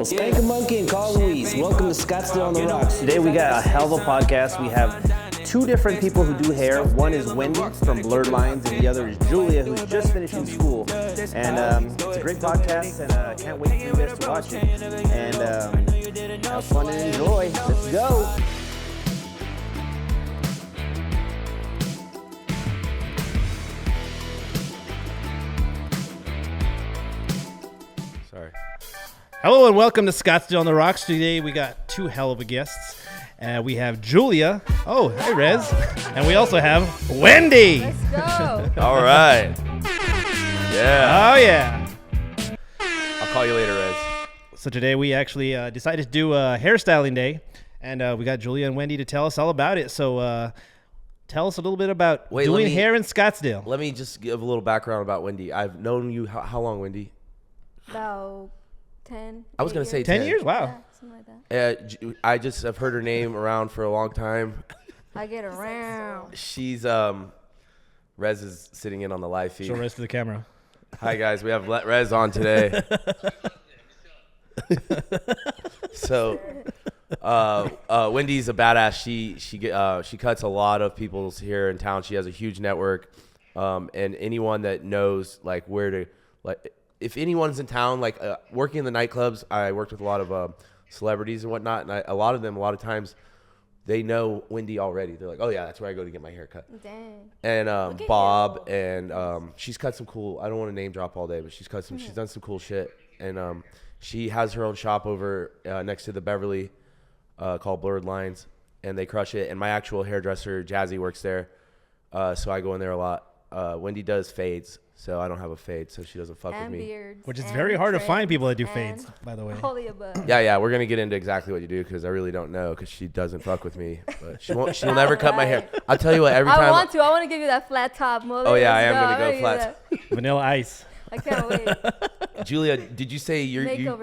Well, spank a monkey and call Louise. Welcome to Scottsdale on the Rocks. Today we got a hell of a podcast. We have two different people who do hair. One is Wendy from Blurred Lines, and the other is Julia, who's just finishing school. And it's a great podcast, and I can't wait for you guys to watch it. And have fun and enjoy. Let's go. Hello and welcome to Scottsdale on the Rocks. Today we got two hell of a guests. We have Julia. Oh, hey Rez. And we also have Wendy. Let's go. All right. Yeah. Oh yeah. I'll call you later, Rez. So today we actually decided to do a hairstyling day. And we got Julia and Wendy to tell us all about it. So tell us a little bit about doing hair in Scottsdale. Let me just give a little background about Wendy. I've known you how long, Wendy? About 10. I was going to say 10 years? Wow. Yeah, something like that. I just have heard her name around for a long time. I get around. She's, Rez is sitting in on the live feed. Show Rez to the camera. Hi, guys. We have Rez on today. So, Wendy's a badass. She cuts a lot of people's hair in town. She has a huge network. And anyone that knows, like, where to, like, if anyone's in town, like working in the nightclubs, I worked with a lot of celebrities and whatnot, and a lot of times, they know Wendy already. They're like, oh yeah, that's where I go to get my hair cut. Dang. And Bob, and she's cut some cool, I don't want to name drop all day, but she's done some cool shit. And she has her own shop over next to the Beverly called Blurred Lines, and they crush it. And my actual hairdresser, Jazzy, works there, so I go in there a lot. Wendy does fades. So I don't have a fade, so she doesn't fuck with me. Beards, Which is very hard to find people that do fades, by the way. All the above. Yeah, we're gonna get into exactly what you do because I really don't know because she doesn't fuck with me. But she'll never cut my hair. I'll tell you what, every time. I want to give you that flat top. Oh yeah, I am gonna go flat. Vanilla ice. I can't wait. Julia, did you say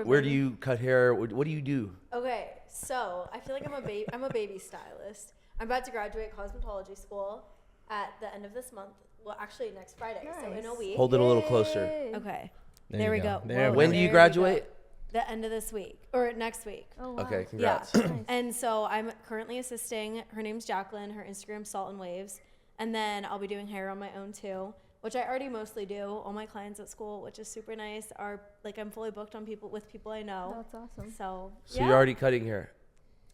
where do you cut hair? What do you do? Okay, so I feel like I'm a baby stylist. I'm about to graduate cosmetology school at the end of this month. Well, actually, next Friday, so in a week. Hold it a little closer. Okay, There we you go. go. When do you graduate? The end of this week or next week. Oh, wow. Okay, congrats. Yeah. And so I'm currently assisting. Her name's Jacqueline. Her Instagram's Salt and Waves. And then I'll be doing hair on my own too, which I already mostly do. All my clients at school, which is super nice, are like I'm fully booked on people I know. That's awesome. So You're already cutting hair,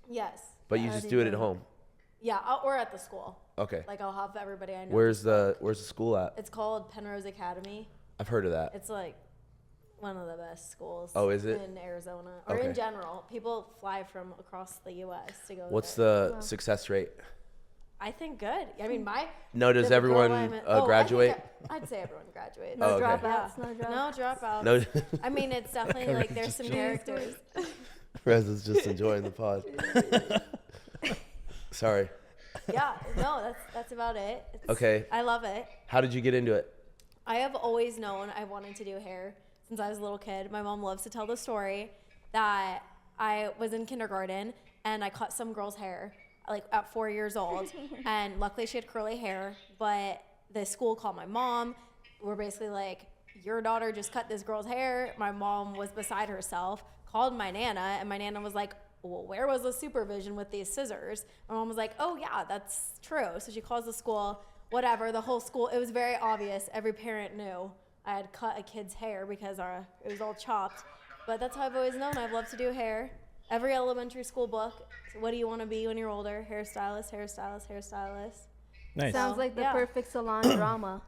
yes. but you just do it at home. Yeah, or at the school. Okay. Like I'll have everybody I know. Where's the school at? It's called Penrose Academy. I've heard of that. It's like one of the best schools. Oh, is it? In Arizona or in general. People fly from across the U.S. to go. What's there. the success rate? I think good. I mean, Does everyone graduate? I'd say everyone graduates. No okay. dropouts. No dropouts. No. I mean, it's definitely like there's some characters. Rez is just enjoying the pod. Sorry. Yeah, no, that's about it. Okay. I love it. How did you get into it? I have always known I wanted to do hair since I was a little kid. My mom loves to tell the story that I was in kindergarten and I cut some girl's hair like at 4 years old. And luckily she had curly hair, but the school called my mom. We're basically like, your daughter just cut this girl's hair. My mom was beside herself, called my Nana, and my Nana was like, well, where was the supervision with these scissors? My mom was like, oh yeah, that's true. So she calls the school, whatever, the whole school. It was very obvious. Every parent knew I had cut a kid's hair because it was all chopped. But that's how I've always known. I've loved to do hair. Every elementary school book, so what do you want to be when you're older? Hairstylist, hairstylist, hairstylist. Nice. Sounds like the perfect salon drama.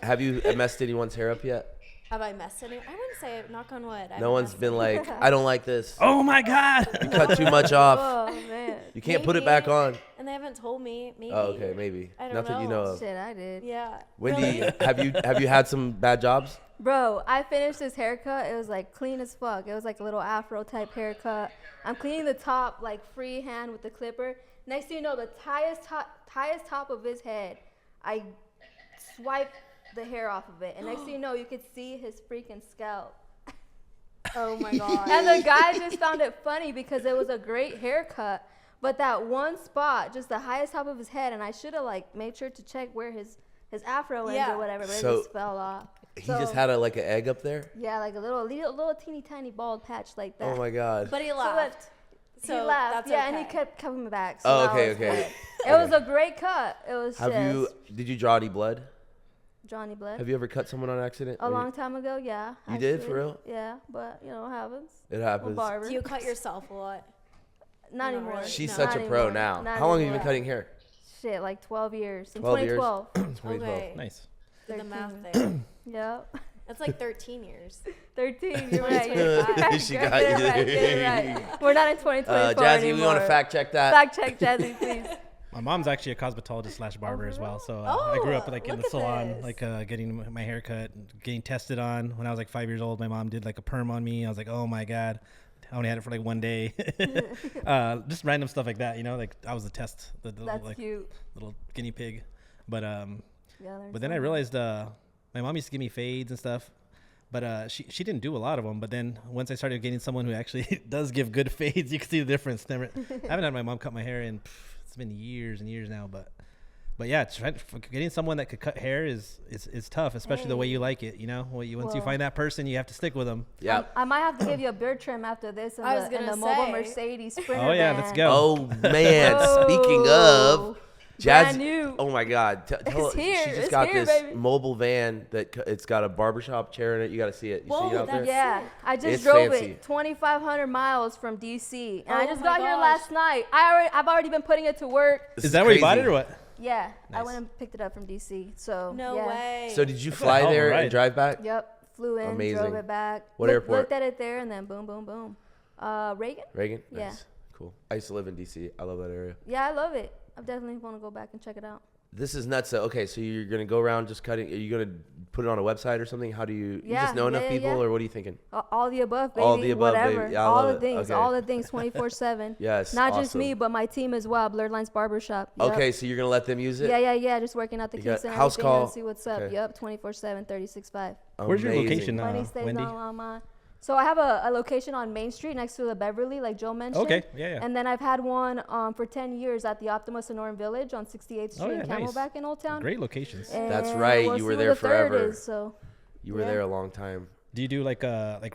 Have you messed anyone's hair up yet? Have I messed anyone? I wouldn't say it, knock on wood. No one's been like, I don't like this. Oh my God. You cut too much off. Oh, man. You can't put it back on. And they haven't told me. Maybe. Oh, okay, maybe. I don't Nothing know. you know of. Shit, I did. Yeah. Wendy, Really? have you had some bad jobs? Bro, I finished this haircut. It was like clean as fuck. It was like a little afro type haircut. I'm cleaning the top like freehand with the clipper. Next thing you know, the highest top of his head, I swiped the hair off of it. And next thing you know, you could see his freaking scalp. Oh my God. And the guy just found it funny because it was a great haircut. But that one spot, just the highest top of his head, and I should have like made sure to check where his afro ends or whatever, but it just fell off. He just had like an egg up there. Yeah, like a little teeny tiny bald patch like that. Oh my god. But he laughed. He laughed. That's yeah, okay. and he kept coming back. So Oh, that okay, was okay. good. It was a great cut. It was Did you draw any blood? Johnny Blood. Have you ever cut someone on accident? A long time ago, yeah. You did, for real? Yeah, but it happens. It happens. Barber. Do you cut yourself a lot? Not Not anymore. really. She's No, such not a pro anymore. now. Not How long have you anymore. been cutting hair? Shit, like 12 years. Since 12 years? 2012. 2012. Okay. Nice. Did the 13. math there. Yep. That's like 13 years. 13. You're right. You're right. She You're got you. right. You're right. We're not in 2024 Jazzy, anymore. we want to fact check that. Fact check, Jazzy, please. My mom's actually a cosmetologist / barber as well. So I grew up like in look the at salon, this. like getting my hair cut, getting tested on. When I was like 5 years old, my mom did like a perm on me. I was like, oh my God. I only had it for like one day. Just random stuff like that, like I was the test, the That's like, cute. little guinea pig. But Yeah, but then I realized my mom used to give me fades and stuff. But she didn't do a lot of them. But then once I started getting someone who actually does give good fades, you can see the difference. I haven't had my mom cut my hair in, it's been years and years now. But yeah, getting someone that could cut hair is tough, especially the way you like it. Once you find that person, you have to stick with them. Yeah. I might have to give you a beard trim after this in the mobile Mercedes Sprinter Oh yeah, van. let's go. Oh man. Oh. Speaking of. Brand Jazz, new. oh my God! It's here. She just It's got here, this baby. mobile van that it's got a barbershop chair in it. You got to see it. You see it out there? Yeah, I just It's drove fancy. it 2,500 miles from DC, and I Oh just my got here gosh. last night. I've already been putting it to work. This Is that where you bought crazy. it or what? Yeah, I Nice. went and picked it up from DC. So No yeah. way. So did you fly hell of a there ride. and drive back? Yep, flew in, Amazing. drove it back. What airport? Looked at it there, and then boom, boom, boom. Reagan. Reagan? Yeah. Nice. Cool. I used to live in DC. I love that area. Yeah, I love it. I definitely want to go back and check it out. This is nuts. So, okay, so you're going to go around just cutting. Are you going to put it on a website or something? How do you Yeah, just know enough yeah, people yeah. or what are you thinking? All the above, baby. All the above, baby. whatever. Yeah, I all love the it. things. Okay. All the things 24/7. Yes, Not just awesome. me, but my team as well. Blurred Lines Barbershop. Yep. Okay, so you're going to let them use it? Yeah. Just working out the You got kinks and house everything call? and see what's up. Okay. Yep, 24/7, 36/5. Where's your Amazing. location, Money stays Wendy? on my. So I have a location on Main Street next to the Beverly, like Joe mentioned. Okay, yeah. And then I've had one for 10 years at the Optima Sonoran Village on 68th Street in nice. Camelback in Old Town. Great locations. That's And right, we'll you were see what there the third forever. is, so You were Yeah. there a long time. Do you do like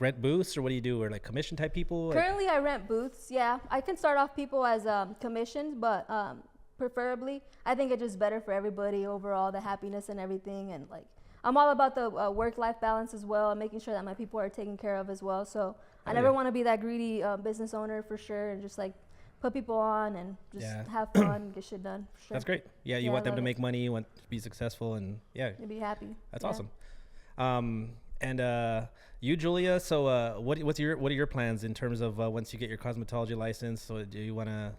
rent booths or what do you do? Or like commission type people? Like, currently I rent booths. Yeah, I can start off people as commissions, but preferably I think it's just better for everybody overall, the happiness and everything, and like I'm all about the work-life balance as well, and making sure that my people are taken care of as well. So I never want to be that greedy business owner for sure, and just like put people on and just have fun and get shit done. For sure. That's great. Yeah, you Yeah, want I them to love make money, you want to be successful, and yeah, You'd be happy. that's Yeah. awesome. And you, Julia. So what are your plans in terms of once you get your cosmetology license? So do you want to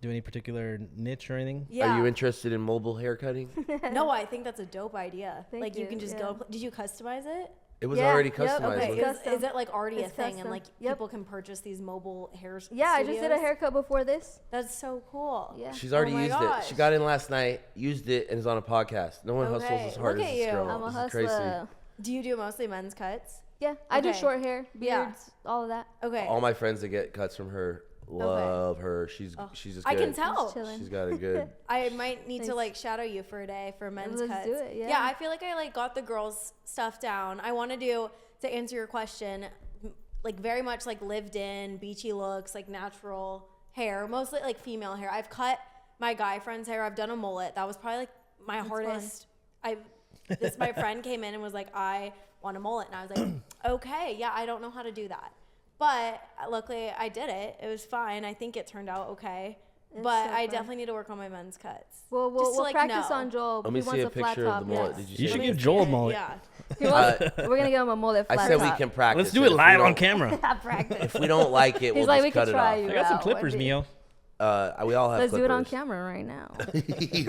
do any particular niche or anything? Yeah. Are you interested in mobile haircutting? No, I think that's a dope idea. Thank like you you, can just yeah. go. Did you customize it? It was Yeah, already yep, customized. Okay. wasn't it? Is, custom. is it like already a It's thing, custom. and like Yep. people can purchase these mobile hair? Yeah, I just did a studios? haircut before this. That's so cool. Yeah. She's already Oh my used it. gosh. She got in last night, used it, and is on a podcast. No one hustles Okay, as hard look as at this you. girl. I'm a This is crazy. hustler. Do you do mostly men's cuts? Yeah, I do Okay. short hair, Yeah. beards, all of that. Okay. All my friends that get cuts from her love her. She's just good. I can tell. Just chilling. She's got a good. I might need to Thanks. like shadow you for a day for men's Let's cuts. do it, yeah. Yeah, I feel like I like got the girls stuff down. I want to do, to answer your question, like very much like lived in, beachy looks, like natural hair, mostly like female hair. I've cut my guy friend's hair. I've done a mullet. That was probably like my hardest. My friend came in and was like, I want a mullet. And I was like, okay, yeah, I don't know how to do that. But luckily I did it. It was fine. I think it turned out okay. But so I fun. definitely need to work on my men's cuts. We'll Just to, we'll like, practice know. on Joel. Let me he see wants a a flat picture of top. the mullet. Yes. Did you You say should that? give Joel a mullet. Yeah. He wants, we're gonna give him a mullet I flat said top. we can practice. Let's do it If we live on don't- camera. practice. If we don't like it, He's we'll like, just we cut could it try off. you. I got some out clippers, one day. Mio. We all have Let's clippers. do it on camera right now.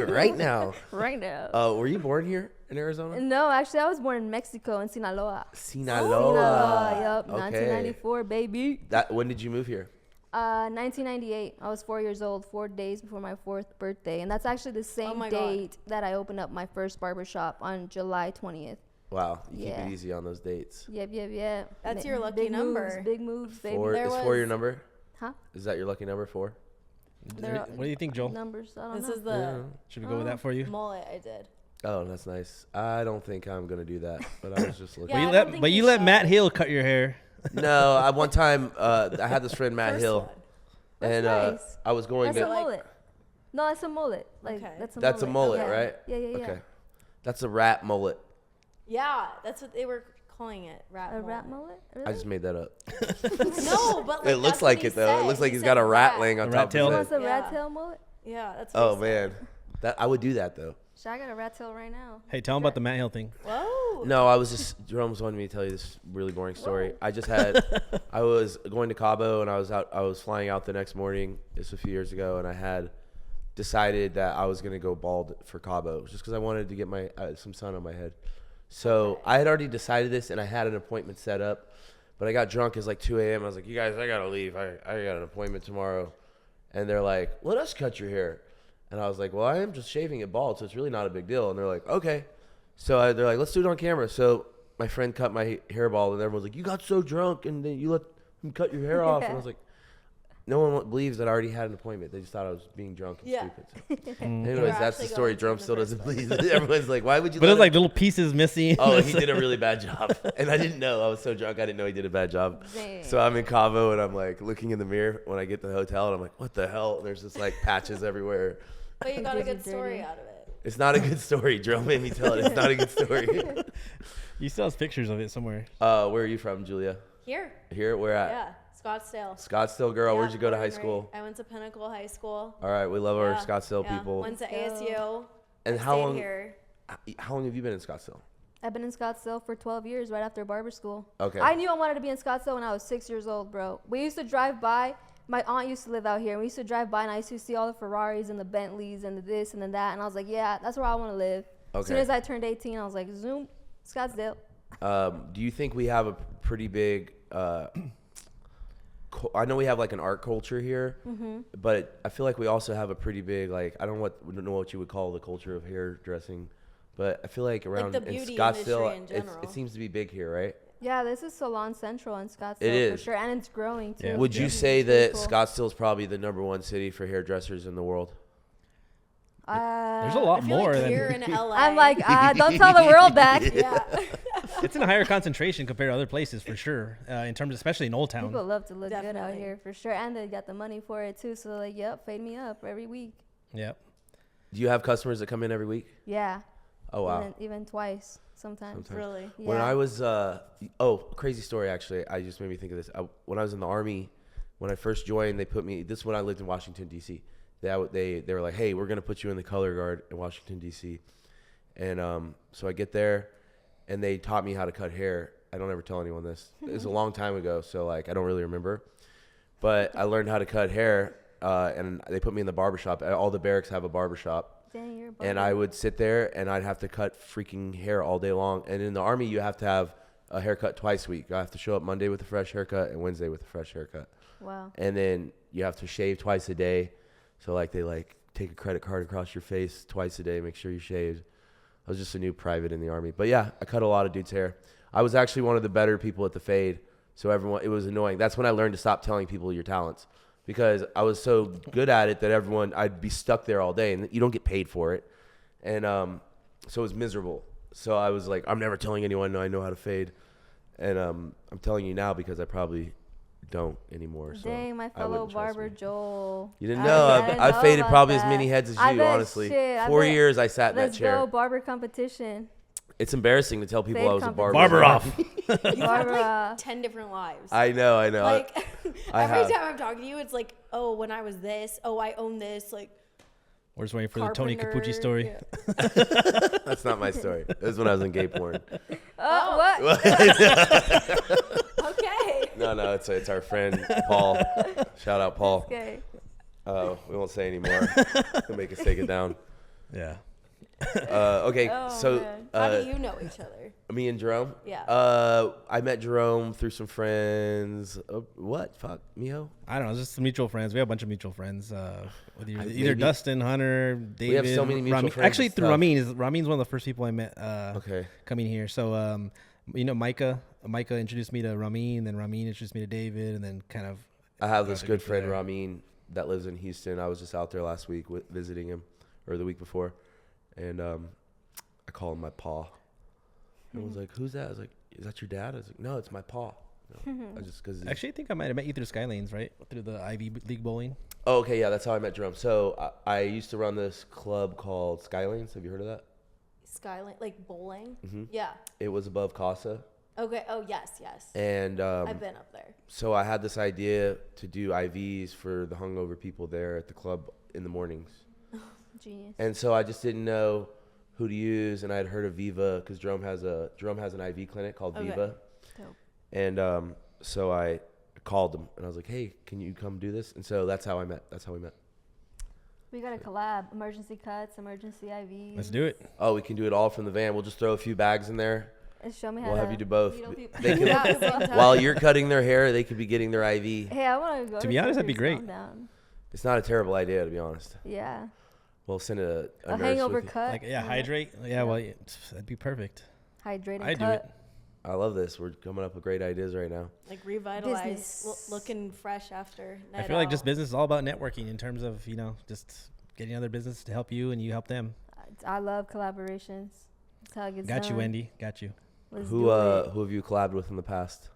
right now. right now. Were you born here in Arizona? No, actually, I was born in Mexico, in Sinaloa. Sinaloa. Yup, Okay. 1994, baby. When did you move here? 1998. I was 4 years old, 4 days before my 4th birthday, and that's actually the same my God. date that I opened up my first barbershop on July 20th. Wow, you keep Yeah. it easy on those dates. Yep. That's your lucky big number. Moves, big moves, baby. Four There is 4 your was- number? Huh? Is that your lucky number? 4? There are What do you think, Joel? Numbers. I don't This know. is the Should we go with that for you? mullet I did. Oh, that's nice. I don't think I'm gonna do that, but I was just looking. Yeah, But I don't think you you let should. Matt Hill cut your hair. No, one time I had this friend Matt First Hill, one. That's and nice. I was going That's a to. like- mullet. No, that's a mullet. Like Okay. That's a mullet, Yeah. right? Yeah. Okay, that's a rat mullet. Yeah, that's what they were calling it. Rat A mullet. rat mullet? Really? I just made that up. No, but like, It looks that's like what he it though. It said. looks like He he's said got a rat rat. laying on A top rat of tail? his What's head. a rat Yeah. tail mullet? Yeah, that's what Oh he said. man, that I would do that though. Shit, I got a rat tail right now. Hey, tell him about the Matt Hill thing. Whoa. No, I was just Jerome's wanted me to tell you this really boring story. I just had I was going to Cabo and I was flying out the next morning. This was a few years ago, and I had decided that I was gonna go bald for Cabo just because I wanted to get my some sun on my head. So I had already decided this, and I had an appointment set up, but I got drunk. It's like 2 a.m. I was like, "You guys, I gotta leave. I got an appointment tomorrow," and they're like, "Let us cut your hair," and I was like, "Well, I am just shaving it bald, so it's really not a big deal." And they're like, "Okay," so they're like, "Let's do it on camera." So my friend cut my hair bald, and everyone's like, "You got so drunk, and then you let him cut your hair off," and I was like, no one believes that I already had an appointment. They just thought I was being drunk and Yeah. stupid. So. You Anyways, were that's the actually story. going to Jerome in the still first doesn't place. believe it. Everyone's like, why would you But it let was him? like little pieces missing. Oh, he did a really bad job. And I didn't know. I was so drunk, I didn't know he did a bad job. Dang. So I'm in Cabo, and I'm like looking in the mirror when I get to the hotel, and I'm like, what the hell? And there's just like patches everywhere. But you got a Did you good story dirty? out of it. It's not a good story. Jerome made me tell it. It's not a good story. You still have pictures of it somewhere. Where are you from, Julia? Here. Here? Where at? Yeah. Scottsdale. Scottsdale, girl. Yeah, Where'd you go to born high and school? raised. I went to Pinnacle High School. All right, we love our Yeah, Scottsdale yeah. people. Went to Let's go. ASU. And I how stayed long? here. How long have you been in Scottsdale? I've been in Scottsdale for 12 years, right after barber school. Okay. I knew I wanted to be in Scottsdale when I was 6 years old, bro. We used to drive by. My aunt used to live out here, and we used to drive by, and I used to see all the Ferraris and the Bentleys and the this and the that, and I was like, yeah, that's where I want to live. As soon Okay. as I turned 18, I was like, zoom, Scottsdale. Do you think we have a pretty big? I know we have like an art culture here, but I feel like we also have a pretty big like I don't know what you would call the culture of hairdressing, but I feel like around the in beauty Scottsdale, industry in general. it seems to be big here, right? Yeah, this is Salon Central in Scottsdale It for is. sure, and it's growing too. Yeah. Would you Yeah. say It's really that cool. Scottsdale is probably the #1 city for hairdressers in the world? There's a lot I feel more like than here in LA. I'm like, don't tell the world that. yeah. it's in a higher concentration compared to other places for sure. In terms, especially in Old Town. People love to look good out Definitely. here for sure, and they got the money for it too. So like, yep, fade me up every week. Yep. Do you have customers that come in every week? Yeah. Oh wow. Even twice sometimes. Really. Yeah. When I was, crazy story actually. I just made me think of this. When I was in the Army, when I first joined, they put me. This is when I lived in Washington D.C. They were like, hey, we're gonna put you in the color guard in Washington D.C. And so I get there, and they taught me how to cut hair. I don't ever tell anyone this. It was a long time ago, so like I don't really remember. But I learned how to cut hair, and they put me in the barbershop. All the barracks have a barbershop. Dang, you're a And barber. I would sit there and I'd have to cut freaking hair all day long. And in the Army, you have to have a haircut twice a week. I have to show up Monday with a fresh haircut and Wednesday with a fresh haircut. Wow. And then you have to shave twice a day. So like they like take a credit card across your face twice a day, make sure you shaved. I was just a new private in the Army. But yeah, I cut a lot of dudes' hair. I was actually one of the better people at the fade. So it was annoying. That's when I learned to stop telling people your talents. Because I was so good at it that I'd be stuck there all day, and you don't get paid for it. And so it was miserable. So I was like, I'm never telling anyone I know how to fade. And I'm telling you now because I probably don't anymore. So Dang, my I fellow wouldn't trust barber me. Joel. You didn't I know. didn't I know faded about probably as that. many heads as I you, bet honestly. shit, I 4 bet- years I sat in that Let's chair. go barber competition. It's embarrassing to tell people Fade I was a barber. Barber off. You've had Barber, like 10 different lives. I know. like I every have. time I'm talking to you, it's like, oh, when I was this, oh, I own this, like We're just waiting for the Tony carpenter, Capucci story. yeah. That's not my story. It was when I was in gay porn. What? Okay. No, it's our friend Paul. Shout out Paul. Okay. We won't say anymore. He'll make us take it down. Yeah. Okay, Oh, so man. How do you know each other? me and Jerome. Yeah. I met Jerome through some friends. What? Fuck, Miho. I don't know. Just some mutual friends. We have a bunch of mutual friends. With either Maybe- Dustin, Hunter, David. have so many mutual Ramin. friends Actually, and through stuff. Ramin's one of the first people I met. Okay. Coming here. So, Micah introduced me to Ramin, then Ramin introduced me to David, and then kind of. I have this to good get friend there. Ramin that lives in Houston. I was just out there last week visiting him, or the week before, and I call him my paw. Everyone's like, who's that? I was like, is that your dad? I was like, no, it's my paw. I just because Actually, I think I might have met you through Skylanes, right? Through the Ivy League bowling. Oh, okay, yeah, that's how I met Jerome. So I used to run this club called Skylanes. Have you heard of that? Skyline, like bowling. Mm-hmm. Yeah. It was above Casa. Okay. Oh yes. And I've been up there. so I had this idea to do IVs for the hungover people there at the club in the mornings. Genius. And so I just didn't know who to use, and I had heard of Viva because Jerome has an IV clinic called Viva. Dope. And so I called them and I was like, hey, can you come do this? And so that's how we met. We got a collab. Emergency cuts, emergency IVs. Let's do it. Oh, we can do it all from the van. We'll just throw a few bags in there. And show me how We'll to have you do both. needle people. They can, Yeah, at the same time. while you're cutting their hair, they could be getting their IV. Hey, I want to go. To be honest, that'd be surgery, great. calm down. It's not a terrible idea, to be honest. Yeah. We'll send a A nurse hangover with you. cut. Like, yeah, hydrate. Yeah, well, that'd be perfect. Hydrate and I do cut. it. I love this. We're coming up with great ideas right now. Like revitalized, Business. looking fresh after. I night feel like out. just business is all about networking in terms of, just getting other business to help you and you help them. I love collaborations. That's how it gets Got done. you, Wendy. Got you. Let's Who do it. have you collabed with in the past?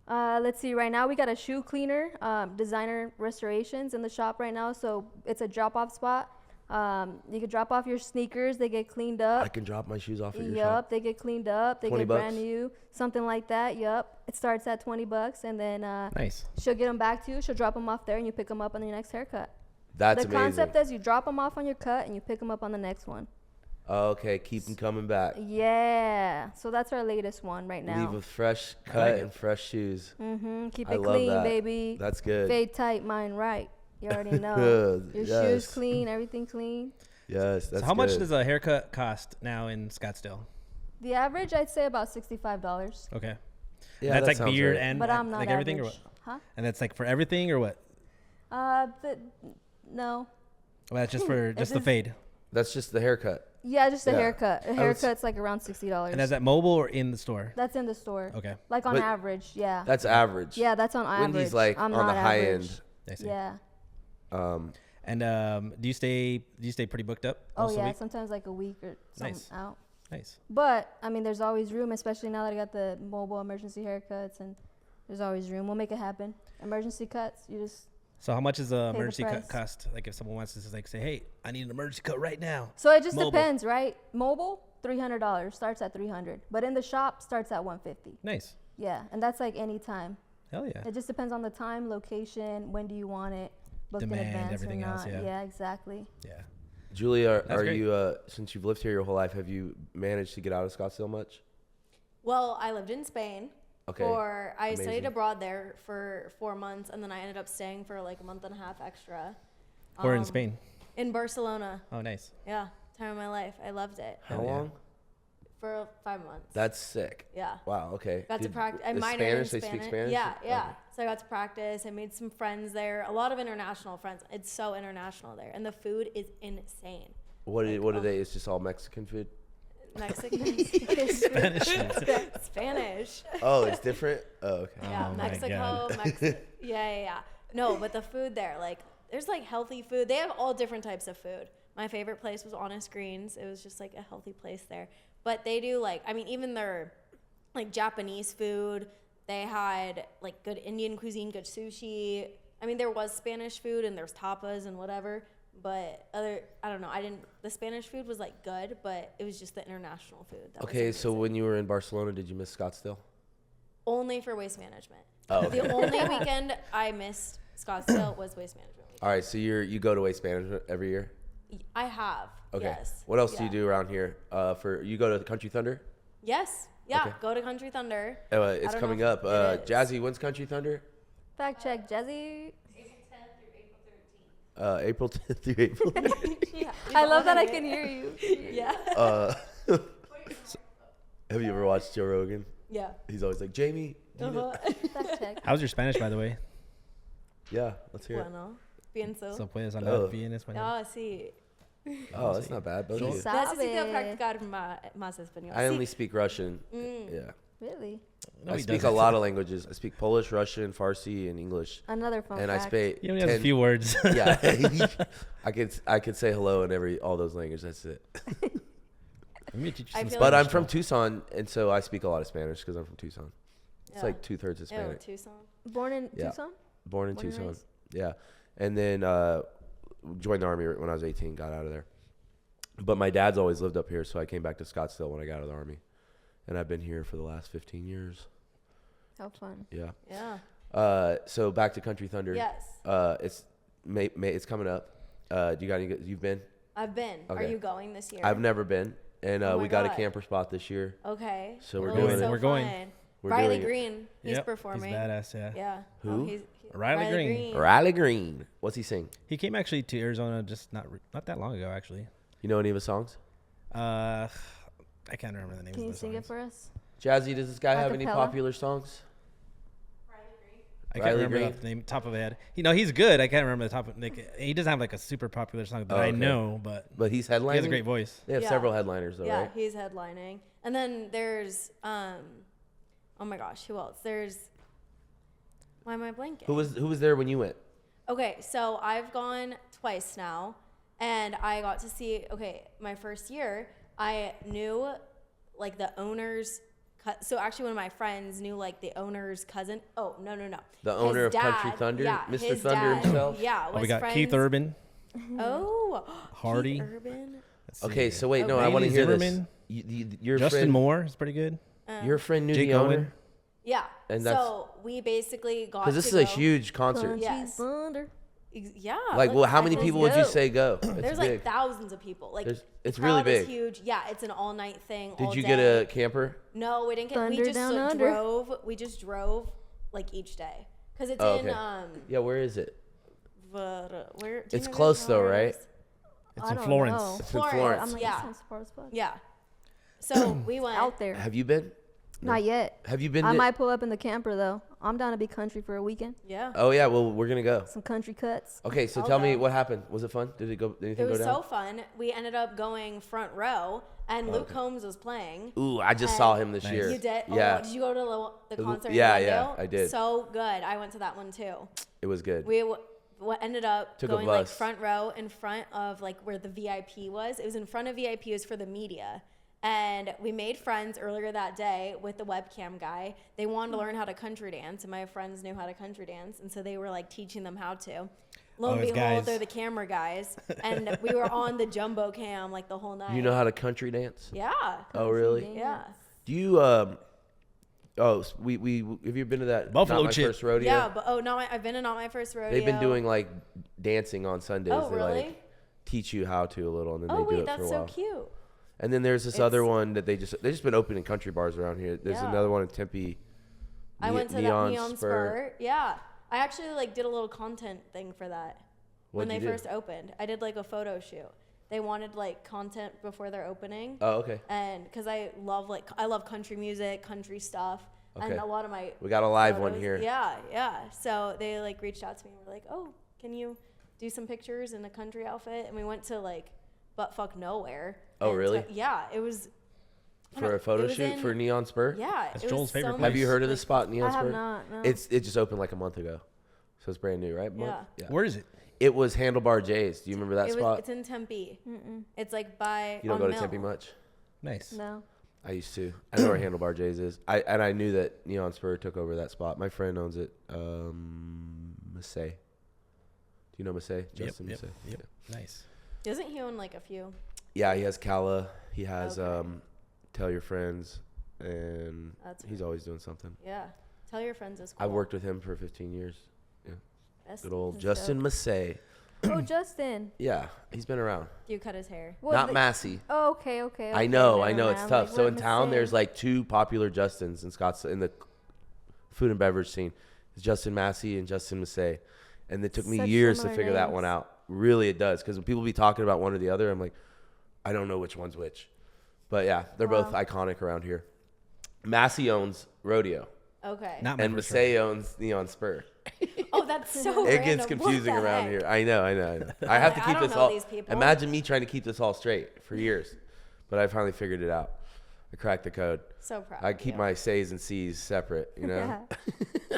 Let's see. Right now, we got a shoe cleaner, designer restorations in the shop right now. So it's a drop-off spot. You can drop off your sneakers. They get cleaned I up. can drop my shoes off at your Yup, shop. they get cleaned up. They 20 get bucks? brand new, something like that. Yup, it starts at $20, and then Nice. she'll get them back to you. She'll drop them off there, and you pick them up on your next haircut. That's The amazing. concept is you drop them off on your cut, and you pick them up on the next one. Okay, keep them coming back. Yeah, so that's our latest one right now. Leave with fresh I cut like it. and fresh shoes. Keep I it love clean, that. baby. That's good. Fade tight, mine right. You already know. Your Yes. shoes clean, everything clean. Yes, that's So how much good. does a haircut cost now in Scottsdale? The average, I'd say about $65. Okay. Yeah, That's that like sounds beard right. and But I'm not like everything average. or what? Huh? And that's like for everything or what? No. Well, that's just for just the is- fade. That's just the haircut. Yeah, just a Yeah. haircut. A would haircut's like around $60. And is that mobile or in the store? That's in the store. Okay. Like on But average, yeah. That's average. Yeah, that's on average. Wendy's like I'm on the not high average. end. I see. Yeah. And do you stay pretty booked up? Oh most of the yeah, week? sometimes like a week or something Nice. out. Nice. But I mean, there's always room, especially now that I got the mobile emergency haircuts, and there's always room. We'll make it happen. Emergency cuts, you just. So how much is a the emergency cut price. cost? Like if someone wants to just like say, hey, I need an emergency cut right now. So it just Mobile. depends, right? Mobile, $300 starts at $300, but in the shop starts at $150. Nice. Yeah, and that's like any time. Hell yeah. It just depends on the time, location, when do you want it, booked in Demand, advance everything or else, not. yeah. Exactly. Yeah. Julia, That's are great. you since you've lived here your whole life, have you managed to get out of Scottsdale much? Well, I lived in Spain. Okay. I Amazing. studied abroad there for 4 months, and then I ended up staying for like a month and a half extra. Or in Spain. In Barcelona. Oh, nice. Yeah, time of my life. I loved it. How Hell yeah. long? For 5 months. That's sick. Yeah. Wow. Okay. Got to practice. I the minored Spanish. in They speak Spanish. Spanish. Yeah, yeah. Okay. So I got to practice. I made some friends there. A lot of international friends. It's so international there, and the food is insane. What are they? It's just all Mexican food. Mexican, Spanish. Spanish. Oh, it's different. Oh, okay. Yeah, Oh my Mexico. God. Yeah. No, but the food there, like, there's like healthy food. They have all different types of food. My favorite place was Honest Greens. It was just like a healthy place there. But they do like, I mean, even their like Japanese food. They had like good Indian cuisine, good sushi. I mean, there was Spanish food and there's tapas and whatever. But I don't know. The Spanish food was like good, but it was just the international food. That was Okay, so amazing. when you were in Barcelona, did you miss Scottsdale? Only for waste management. Oh, okay. The only weekend I missed Scottsdale was waste management week. All right, so you go to Waste Management every year? I have. Okay. Yes. What else do Yeah. you do around here? You go to Country Thunder? Yes. Yeah. Okay. Go to Country Thunder. It's I don't know coming if up. it is. Jazzy, when's Country Thunder? Fact check, Jazzy. April 10th through April 13th. Yeah. I love that I can hear you. Yeah. Have you ever watched Joe Rogan? Yeah. He's always like, Jamie. do you know-" Fact check. How's your Spanish, by the way? Yeah, let's hear it. Bueno. Pienso. So puedes hablar Oh. bien español. Ah, sí. Oh, that's not bad. Both of you. Necesito Sabe. practicar más español. I Sí. only speak Russian. Mm. Yeah. Really? No, I he speak a doesn't. lot of languages. I speak Polish, Russian, Farsi, and English. Another fun And fact. I speak. He only has a few words. Yeah. I could say hello in all those languages. That's it. Let me teach you I some feel But Spanish, I'm from though. Tucson, and so I speak a lot of Spanish because I'm from Tucson. It's Yeah. like 2/3 Hispanic. Tucson. Born in Yeah. Tucson? Born in Born and Tucson. raised? Yeah. And then joined the Army when I was 18, got out of there. But my dad's always lived up here, so I came back to Scottsdale when I got out of the Army. And I've been here for the last 15 years. How fun. Yeah. Yeah. So back to Country Thunder. Yes. It's coming up. Do you got any? You've been? I've been. Are Okay. you going this year? I've never been, and Oh my we got a God. camper spot this year. Okay. So we're Well, doing it's it. so We're going. fun. We're Riley doing it. Green. He's Yep, performing. He's badass, yeah. Yeah. Who? Riley Green. Riley Green. What's he sing? He came actually to Arizona just not that long ago, actually. You know any of his songs? I can't remember the names Can you of the sing it songs. for us? Jazzy, does this guy have any Acapella? popular songs? I Riley can't remember Green? off the name top of my head. He's good. I can't remember the top of he doesn't have like a super popular song that Oh, I okay. know, but But he's he headlining. has a great voice. They have Yeah. several headliners though, Yeah, right? he's headlining. And then there's oh my gosh, who else? There's why am I blanking? Who was there when you went? Okay, so I've gone twice now, and I got to see. My first year, I knew like the owner's. So actually, one of my friends knew like the owner's cousin. Oh no. The His owner of dad, Country Thunder, yeah, Mr. his Thunder dad, himself? Yeah, Oh, we was got Keith friends- Urban. Oh, Hardy. Keith Urban. Let's see Okay, here. so wait, no, I Bailey want to hear Zimmerman. this. Your Justin friend, Moore is pretty good. Your friend knew Jake the owner Owen. Yeah. And that's- so we basically got because this to is a go- huge concert. Country Yes. Thunder. Yeah. Like, well, how many let's people would you go. say go? It's There's big. like thousands of people. Like It's the really crowd is big. huge. Yeah, it's an all night thing. Did all you day. get a camper? No, we didn't get. We Thunder just down under. drove. We just drove like each day because it's Oh, in okay. Yeah, where is it? where? do you It's know close though, where it right? is? It's I in don't Florence. know. It's in Florence. I'm like, Yeah. that sounds far as fuck. Yeah. So we went Out there. Have you been? Not yet. Have you been? I to- might pull up in the camper though. I'm down to be country for a weekend. Yeah. Oh yeah, well we're gonna go. Some country cuts. Okay, so I'll tell me go. what happened. Was it fun? Did anything It was go down? so fun. We ended up going front row, and Luke Combs was playing. Ooh, I just saw him this Nice. year. You did? Yeah, Oh, did you go to the concert? yeah, in yeah, Glendale? I did. So good. I went to that one too. it was good. We ended up Took a going like bus. front row in front of like where the VIP was. It was in front of VIP. It was for the media. And we made friends earlier that day with the webcam guy. They wanted to learn how to country dance, and my friends knew how to country dance, and so they were like teaching them how to. Lo and his behold, guys. they're the camera guys, and we were on the jumbo cam like the whole night. You know how to country dance? Yeah. Oh really? dance. Yeah. Do you we have you been to that Buffalo Not My Chip. First Rodeo? Yeah, but I've been to Not My First Rodeo. They've been doing like dancing on Sundays. Oh, They really? like teach you how to a little, and then Oh they do wait, it that's for a so while. cute. And then there's this other It's- one that they just been opening country bars around here. There's Yeah. another one in Tempe. I went to that Neon Spur. Yeah. I actually like did a little content thing for that when What'd they you do? first opened. I did like a photo shoot. They wanted like content before their opening. Oh, okay. And because I love country music, country stuff, and Okay. a lot of my We got a live one photos- here. Yeah. So they like reached out to me and were like, "Oh, can you do some pictures in a country outfit?" And we went to like buttfuck nowhere. Oh, And really? yeah, it was. I don't For know, a photo it was shoot in- for Neon Spur? Yeah, That's it Joel's was favorite so place. Have you heard of this like- spot, Neon I have Spur? not. No. It just opened like a month ago, so it's brand new, right? Month? Yeah. Where is it? It was Handlebar J's. Do you remember that spot? It's in Tempe. It's like by. You don't on go to Mill. Tempe much. Nice. No. I used to. I know where Handlebar J's is. I knew that Neon Spur took over that spot. My friend owns it. Massey. Do you know Massey? Justin Yep. Massey. Yep. Nice. Doesn't he own like a few? Yeah, he has Cala. He has Okay. Tell Your Friends, and That's he's always doing something. Yeah. Tell your friends is cool. I've worked with him for 15 years. Best. Good old That's Justin Massey. Oh, Justin. Yeah, he's been around. You cut his hair. What Not the- Massey. Oh, okay. I know, never mind. it's I'm tough. like, So what in am I town, saying? there's like two popular Justins in Scottsdale in the food and beverage scene. It's Justin Massey and Justin Massey, and it took me Such years to similar figure that names. one out. Really, it does, because when people be talking about one or the other, I'm like, I don't know which one's which. But yeah, they're both Wow. iconic around here. Massey owns Rodeo, Okay. Not my and first Massey owns Neon Spur. Oh, that's so. It random. gets What confusing the around heck? here. I know. I have to I keep don't this know all. these people. Imagine me trying to keep this all straight for years, but I finally figured it out. I cracked the code. So proud. I of keep you. my C's and C's separate, you know. Yeah.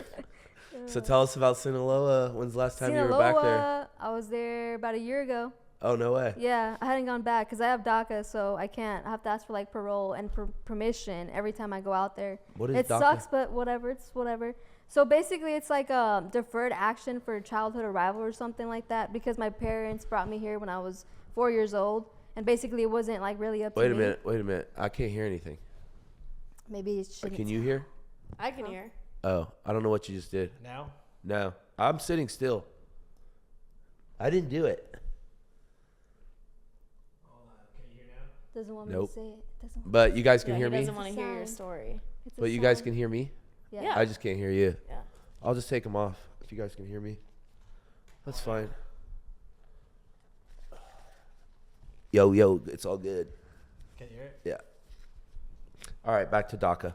So tell us about Sinaloa. When's the last time you were back there? Sinaloa, I was there about a year ago. Oh, no way. Yeah, I hadn't gone back because I have DACA, so I can't. I have to ask for like parole and permission every time I go out there. What is it DACA? sucks, but whatever. It's whatever. So basically, it's like a deferred action for childhood arrival or something like that, because my parents brought me here when I was 4 years old, and basically it wasn't like really up to me. Wait a minute. I can't hear anything. Maybe it shouldn't. Can you hear? I can hear. Oh, I don't know what you just did. Now? No, I'm sitting still. I didn't do it. Can you hear now? Doesn't want me Nope. to say it. Doesn't want But you guys can Yeah, hear he me? doesn't want to hear your Sound. story. it's a But you guys sound. can hear me? Yeah. I just can't hear you. Yeah. I'll just take them off if you guys can hear me. That's fine. Yo, it's all good. Can you hear it? Yeah. All right, back to DACA.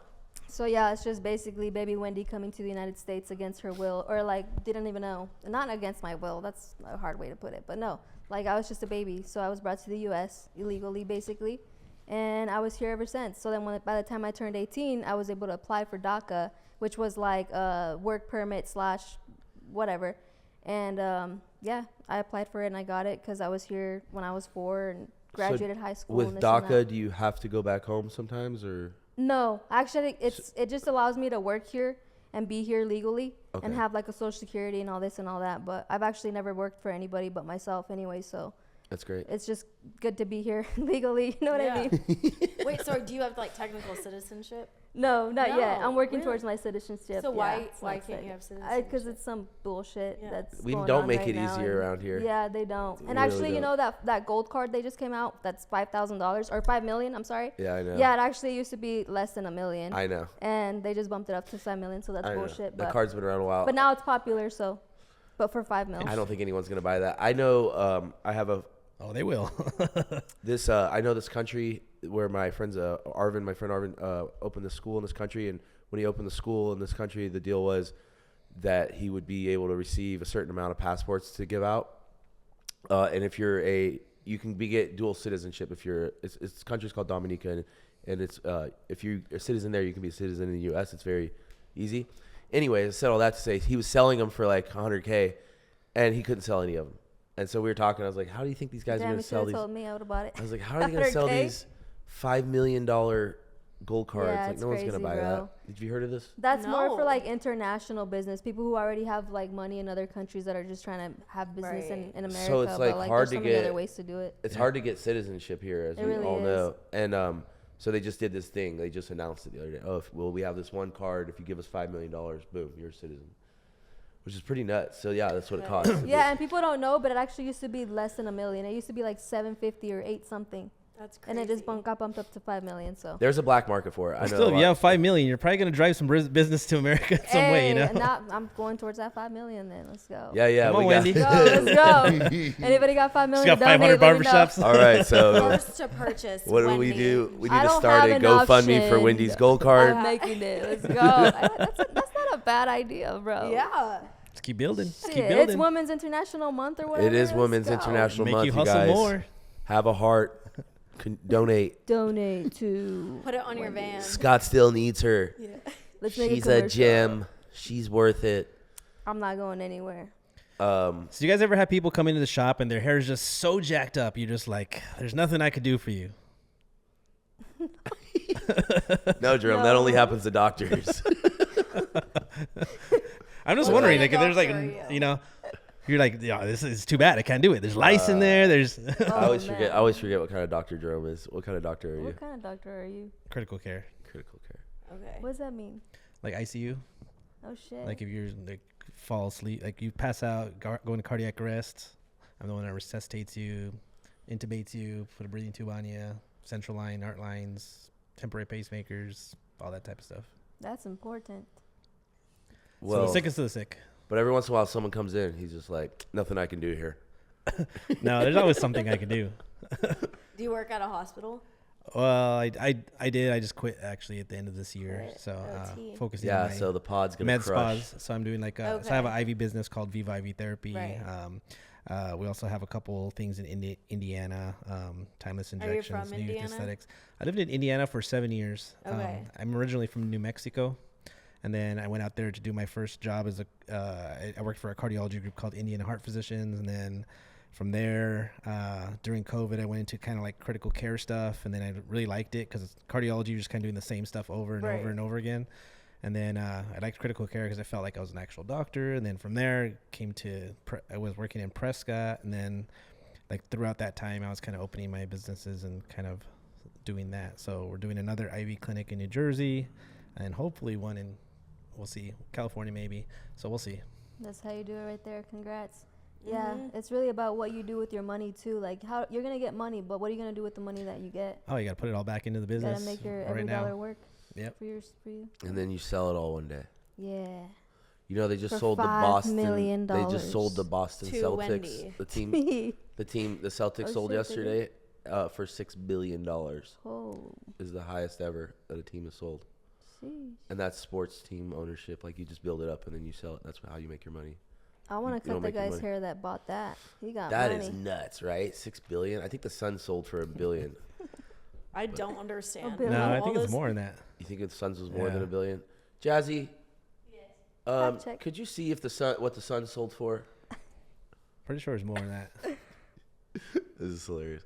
So yeah, it's just basically baby Wendy coming to the United States against her will, or like didn't even know. Not against my will. That's a hard way to put it, but no. Like I was just a baby, so I was brought to the U.S. illegally, basically, and I was here ever since. So then, by the time I turned 18, I was able to apply for DACA, which was like a work permit / whatever. And yeah, I applied for it and I got it because I was here when I was 4 and graduated high school. With and this and DACA, that. do you have to go back home sometimes, or? No, actually, it just allows me to work here and be here legally and Okay. have like a social security and all this and all that. But I've actually never worked for anybody but myself anyway, so That's great. it's just good to be here legally. You know what I Yeah. mean? Wait, so do you have like technical citizenship? No, not yet. No, I'm working really? towards my citizenship. So why it's why not can't set you yet. have citizenship? Because it's some bullshit Yeah. that's We going don't on make right it now, easier and- around here. Yeah, they don't. We And really actually, you don't. know that gold card they just came out, that's $5,000 or $5 million. I'm sorry. Yeah, I know. Yeah, it actually used to be less than $1 million. I know. And they just bumped it up to $5 million, so that's I know. bullshit. The But card's been around a while. but now it's popular, so. But for $5 million. I don't think anyone's gonna buy that. I know. I have a Oh, they will. this. I know this country where my friend Arvin, opened the school in this country, and when he opened the school in this country, the deal was that he would be able to receive a certain amount of passports to give out, and if you can get dual citizenship if it's country's called Dominica, and it's if you're a citizen there, you can be a citizen in the U.S. It's very easy. Anyway, I said all that to say he was selling them for like $100K, and he couldn't sell any of them. And so we were talking. I was like, "How do you think these guys are Damn, going you to should sell have these?" told me. I would have bought it. I was like, "How are they going to sell 100K? these $5 million gold cards? Yeah, like, it's no one's going to crazy, buy bro. that." Did you heard of this? That's more for No. like international business, people who already have like money in other countries that are just trying to have business Right. in America. So it's, like, but like hard there's to so many other get- ways to do it. It's hard to get citizenship here, as It we really all is. know. And so they just did this thing. They just announced it the other day. Oh, we have this one card. If you give us $5 million, boom, you're a citizen. Which is pretty nuts. So yeah, that's what it costs. Yeah, and people don't know, but it actually used to be less than $1 million. It used to be like 750 or 8 something, That's crazy. and it just got bumped up to $5 million. So. There's a black market for it. I know. Still, a if you lot. have $5 million, you're probably gonna drive some business to America some way, you know. and now I'm going towards that $5 million. Then let's go. Yeah. Come we on, got- Wendy. Let's go. Anybody got $5 million? She's got 500 donate, let me know. barbershops. All right. So First to purchase. what do we Wendy. do? We I need to don't start a have an GoFundMe for option. Wendy's gold card. I'm making it. Let's go. That's not a bad idea, bro. Yeah. Just keep building. Just keep Shit, building. it's Women's International Month or whatever. It is Let's Women's go. International Make Month. you You hustle guys more. have a heart. Donate. Donate to. Put it on your van. Scottsdale needs her. Yeah. Let's make She's a a commercial. gem. She's worth it. I'm not going anywhere. So you guys ever have people come into the shop and their hair is just so jacked up, you're just like, there's nothing I could do for you. No, Jerome. That only happens to doctors. I'm just What wondering, kind like, of if there's like, doctor are you? you know, you're like, yeah, this is too bad. I can't do it. There's lice in there. There's I always man. forget. I always forget what kind of doctor Jerome is. What kind of doctor are you? What kind of doctor are you? critical care, Critical care. Okay. What does that mean? like ICU. Oh shit. Like if you're like fall asleep, like you pass out, go into cardiac arrest. I'm the one that resuscitates you, intubates you, put a breathing tube on you, central line, heart lines, temporary pacemakers, all that type of stuff. That's important. So Well, the sickest of the sick. but every once in a while, someone comes in. He's just like, nothing I can do here. No, there's always something I could do. Do you work at a hospital? Well, I did. I just quit actually at the end of this year. Quit. So OT. focusing Yeah. on my So the pod's gonna med crush. spas. So I'm doing like so I have an Okay. IV business called Viva IV Therapy. Right. We also have a couple things in Indiana, timeless Are you injections, from new youth Indiana? aesthetics. I lived in Indiana for 7 years. Okay. I'm originally from New Mexico, and then I went out there to do my first job as I worked for a cardiology group called Indiana Heart Physicians, and then from there, during COVID, I went into kind of like critical care stuff, and then I really liked it because cardiology, you're just kind of doing the same stuff over and over and over again. And then I liked critical care because I felt like I was an actual doctor. And then from there, I was working in Prescott, and then like throughout that time, I was kind of opening my businesses and kind of doing that. So we're doing another IV clinic in New Jersey, and hopefully one in, we'll see, California maybe. So we'll see. That's how you do it right there. Congrats. Yeah, it's really about what you do with your money too. Like how you're gonna get money, but what are you gonna do with the money that you get? Oh, you gotta put it all back into the You business. gotta make your every dollar work. Yep. For you. And then you sell it all one day. Yeah. You know, they just For sold the $5 Boston. million. They just sold the Boston To Celtics. Wendy. The Celtics Oh, sold shit, yesterday for $6 billion. Oh. Is the highest ever that a team has sold. Sheesh. And that's sports team ownership. Like you just build it up and then you sell it. That's how you make your money. I want You to cut don't the make your guy's money. hair that bought that. He got That money. is nuts, right? $6 billion. I think the Suns sold for $1 billion. I don't understand. billion. No, I All think it's those- more than that. You think the Suns was more Yeah. than $1 billion? Jazzy, Fact check. could you see if what the Suns sold for? Pretty sure it's more than that. This is hilarious.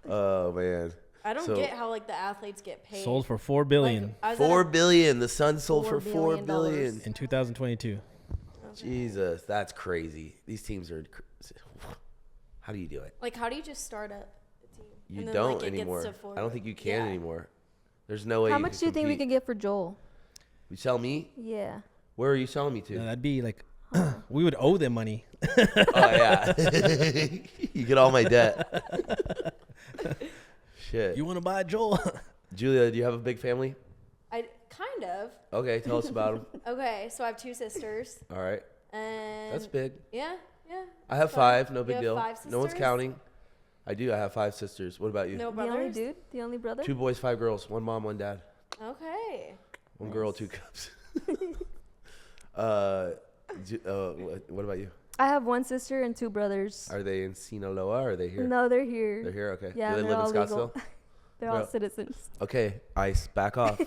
Oh man, I don't So- get how like the athletes get paid. Sold for $4 billion Like, I was at $4 a- billion. The Suns sold for $4 $4 billion. billion. in 2022. Jesus, that's crazy. These teams are. How do you do it? Like, how do you just start up a team? You And then, don't like, it gets anymore. to I four- don't think you can Yeah. anymore. There's no way. How much do you think we compete. can get for Joel? You sell me? Yeah. Where are you selling me to? No, that'd be like, we would owe them money. Oh yeah. You get all my debt. Shit. You want to buy Joel? Julia, do you have a big family? I kind of. Okay, tell us about them. Okay, so I have 2 sisters, All right, and that's big. Yeah. I have Fun. 5. No You big have deal. 5 No one's sisters? counting. I do. I have 5 sisters. What about you? No The only brothers. dude? The only brother? 2 boys, 5 girls. 1 mom, 1 dad. Okay. 1 girl, 2 cups. What about you? I have 1 sister and 2 brothers. Are they in Sinaloa or are they here? No, they're here. They're here? Okay. Yeah, do they they're live in all Scottsdale? legal. They're all Bro. citizens. Okay, Ice, back off.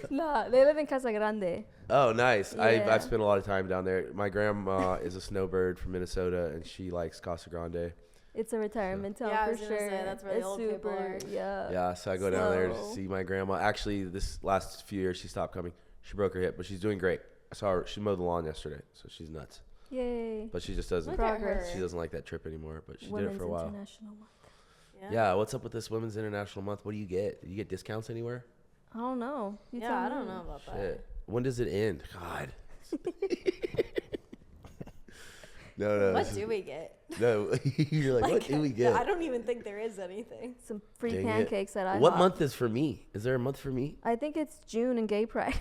No, they live in Casa Grande. Oh, nice. Yeah. I've spent a lot of time down there. My grandma is a snowbird from Minnesota, and she likes Casa Grande. It's a retirement town Yeah, I for was gonna sure. say, that's where the it's old super, people are. Yeah. So I go down there to So- see my grandma. Actually, this last few years, she stopped coming. She broke her hip, but she's doing great. I saw her. She mowed the lawn yesterday, so she's nuts. Yay. But she just doesn't. Look at Progress. her. She doesn't like that trip anymore, but she did Women's it for a while. International Month. Yeah, what's up with this Women's International Month? What do you get? Do you get discounts anywhere? I don't know. You Yeah, tell I me. don't know about that. Shit. When does it end? God. No. What do we get? No. You're like, what do we get? I don't even think there is anything. Some free Dang it. pancakes that I What month is for me? Is there a month for me? I think it's June and Gay Pride.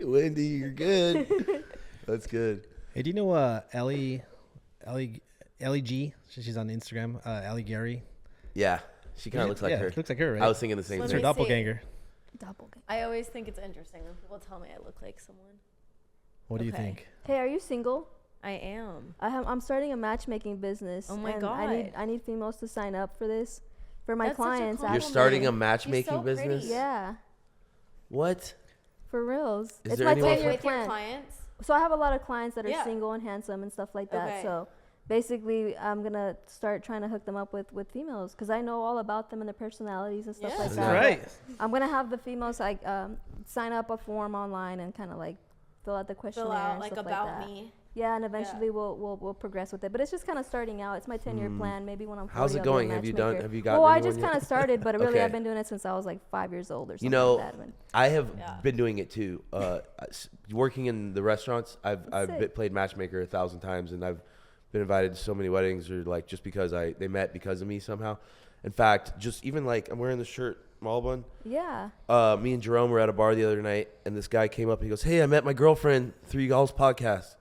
Wendy, you're good. That's good. Hey, do you know Ellie G? She's on Instagram. Ellie Gary. Yeah, she kind of looks like her. Looks like her, right? I was thinking the same Let It's thing. her me see. doppelganger. Doppelganger. I always think it's interesting when people tell me I look like someone. What do you Okay. think? Hey, are you single? I am. I'm starting a matchmaking business. Oh my and God. I need females to sign up for this. For my That's such a clients. You're compliment. starting a She's matchmaking so pretty. business? Yeah. What? For reals. Is It's there my anyone 10-year With your plan. clients? So I have a lot of clients that are Yeah. single and handsome and stuff like that. Okay. So basically, I'm gonna start trying to hook them up with females because I know all about them and their personalities and stuff Yeah. like That's that. right. I'm gonna have the females like sign up a form online and kind of like fill out the questionnaire Fill out and like stuff about like that. me. Yeah, and eventually we'll progress with it. But it's just kind of starting out. It's my 10-year plan. Maybe when I'm 40, How's it I'll be a going? Have you matchmaker. gotten Well, I anyone just yet? kind of started, but really Okay. I've been doing it since I was like 5 years old or something You know, like that. I have Yeah. been doing it too. Working in the restaurants, I've Sick. played matchmaker 1,000 times, and I've been invited to so many weddings, or like just because they met because of me somehow. In fact, just even like I'm wearing the shirt, Malbun. Yeah. Me and Jerome were at a bar the other night, and this guy came up and he goes, "Hey, I met my girlfriend through y'all's podcast."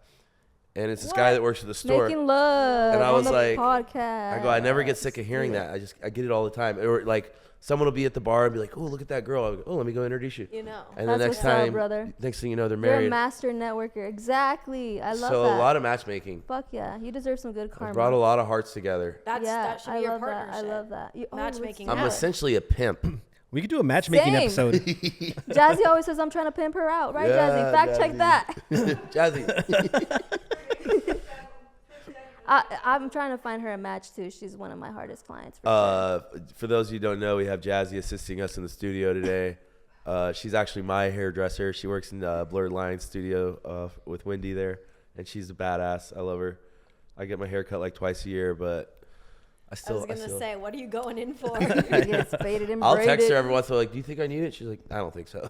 And it's this guy that works at the store. Making love And I on was the like- podcast. I go, I never get sick of hearing that. I get it all the time. Or like someone will be at the bar and be like, "Oh, look at that girl." I go, "Oh, let me go introduce you." You know. And then That's next what's up, time, brother. next thing you know, they're You're a married. master networker. Exactly. I love So that. a lot of matchmaking. Fuck yeah. You deserve some good karma. I've brought a lot of hearts together. That should be I your love partnership. that. I love that. Matchmaking. I'm Yeah. essentially a pimp. We could do a matchmaking Same. episode. Jazzy always says I'm trying to pimp her out, right, Yeah, Jazzy? Fact check Jazzy. that. Jazzy. I'm trying to find her a match too. She's one of my hardest clients. For For those of you who don't know, we have Jazzy assisting us in the studio today. She's actually my hairdresser. She works in the Blurred Lines studio with Wendy there, and she's a badass. I love her. I get my hair cut like twice a year, but I was gonna say, what are you going in for? It gets faded and I'll braided. text her every once in a while, like, do you think I need it? She's like, I don't think so.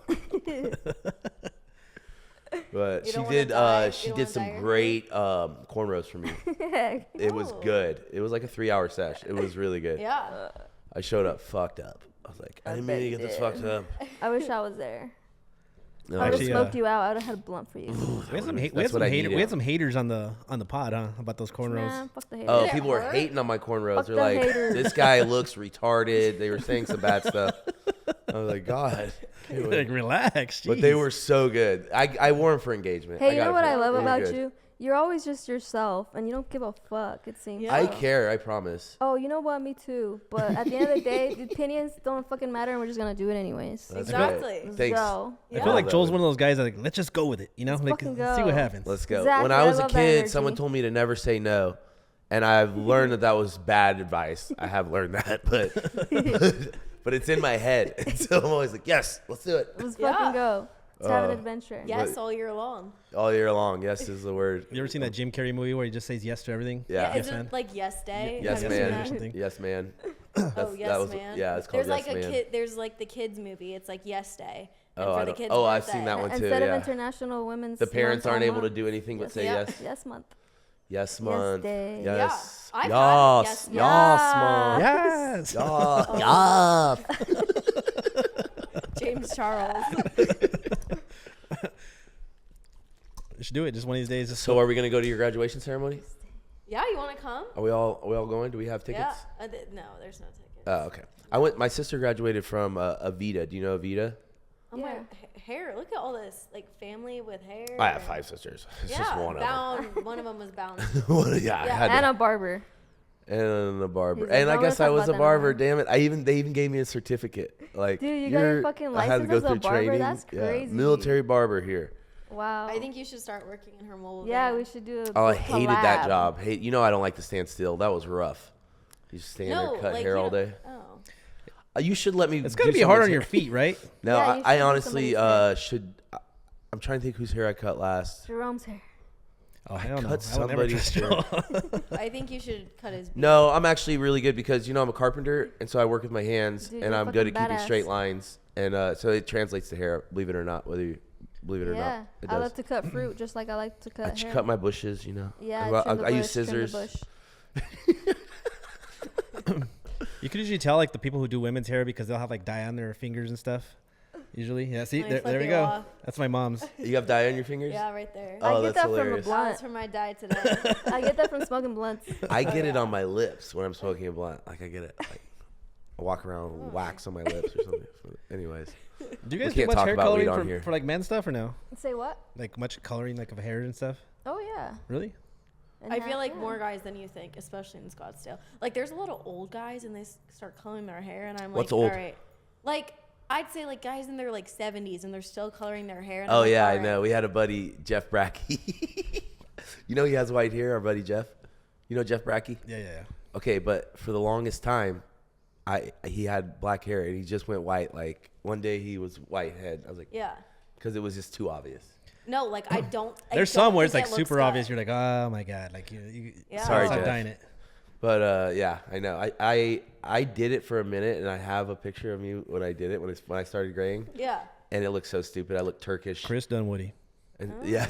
But You she don't wanna did dye- she you don't did wanna some dye your great cornrows for me. It was Oh. good. It was like a 3-hour sesh. It was really good. Yeah. I showed up fucked up. I was like, I didn't mean to get this fucked up. I wish I was there. No, I would have Actually, smoked you out. I would have had a blunt for you. We had some, That's we had some, what I hater, needed. we had some haters on the pod, huh? About those cornrows. Nah, fuck the haters. Oh, Did it people were hurt? hating on my cornrows. Fuck They're the like, haters. this guy looks retarded. They were saying some bad stuff. I was like, God. Like, relax. But they jeez. were so good. I wore them for engagement. Hey, you got know it what for- I love they were about good. you? You're always just yourself, and you don't give a fuck. It seems. Yeah. I care, I promise. Oh, you know what? Me too. But at the end of the day, the opinions don't fucking matter, and we're just gonna do it anyways. That's Exactly. right. Let's Thanks. go. I Yeah. feel like That Joel's would- one of those guys that like, let's just go with it, you know? Like, fucking see go. what happens. Let's go. Exactly, When I I was a love that kid, energy. someone told me to never say no. And I've learned that that was bad advice. I have learned that, but it's in my head. And so I'm always like, yes, let's do it. Let's Yeah. fucking go. Let's have an adventure. Yes, But- all year long. All year long. Yes is the word. You ever seen that Jim Carrey movie where he just says yes to everything? Yeah. Is Yes, man. it like Yes Day? Yes, Have you seen man. that? Something. Yes, man. Oh, Yes, that was- Man. yeah, it's called There's like Yes, a Man. kid. There's like the kids movie. It's like Yes Day. And Oh, for I the don't- kids' oh, I've birthday. seen that one too. Instead of Yeah. International Women's The parents Month aren't all able to month. do anything but say Yeah. yes. Yes month. Yes, Yes month. day. Yes. Yeah. I've had Yes. yes, Yes, Yes. month. Yes. James Charles. You should do it just one of these days. Just So are we gonna go to your graduation ceremony? Yeah, you want to come? Are we all going? Do we have tickets? Yeah. No, there's no tickets. Oh, okay. I went. My sister graduated from Avita. Do you know Avita? Oh my Yeah. hair! Look at all this, like family with hair. I have 5 sisters. It's Yeah, just one bound. One of them was bound. of them. Yeah, I Yeah. had And to. a barber. And a barber. He's like, And I "No, guess we're I gonna was talk a about that no barber. more." Damn it! They even gave me a certificate. Like, Dude, you got your fucking I had to license go as a through barber? training. That's Yeah, crazy. military barber here. Wow. I think you should start working in her mobile. Yeah, van. we should do. Oh, I hated that collab. job. You know I don't like to stand still. That was rough. You just stand No, there, cut like, hair you all don't- day. Oh. You should let me. It's gonna do be hard on someone's your hair. feet, right? No, Yeah, you I should do honestly somebody's should. I'm trying to think whose hair I cut last. Jerome's hair. Oh, hell no. cut I would never somebody's trust hair. Joel. I think you should cut his. Beard. No, I'm actually really good because I'm a carpenter, and so I work with my hands, Dude, and you're I'm good at fucking keeping badass. straight lines, and so it translates to hair. Believe it or not, whether you believe it or Yeah, not, it I does. love to cut fruit just like I like to cut I hair. cut my bushes, Yeah, Well, trim the I use bush, trim the scissors. bush. You could usually tell like the people who do women's hair because they'll have like dye on their fingers and stuff. Usually, yeah. See, Let me there flip we you go. off. That's my mom's. You have dye on your fingers? Yeah, right there. Oh, I get that's that from a hilarious. That was blunt. from my dye today. I get that from smoking blunts. I get it on my lips when I'm smoking a blunt. Like I get it. Like, I walk around with wax on my lips or something. Anyways, Do you guys We do can't much talk hair about weed coloring on here. for like men stuff or no? Say what? Like much coloring like of hair and stuff? Oh yeah. Really? And I feel like yeah. more guys than you think, especially in Scottsdale. Like, there's a lot of old guys, and they start coloring their hair, and I'm like, What's old? all right. Like, I'd say like guys in their like 70s, and they're still coloring their hair. And oh I'm like, yeah, all I right. know. We had a buddy, Jeff Brackey. He has white hair. Our buddy Jeff. You know Jeff Brackey? Yeah. Okay, but for the longest time, he had black hair and he just went white. Like one day he was white head. I was like, Yeah. because it was just too obvious. No, like I don't. There's I don't some where it's think like it looks super good. obvious. You're like, oh my god, like you Yeah. Sorry, stop Jeff. dyeing it. But yeah, I know. I did it for a minute, and I have a picture of me when I did it when I started graying, Yeah. and it looked so stupid. I looked Turkish. Chris Dunwoody. And yeah,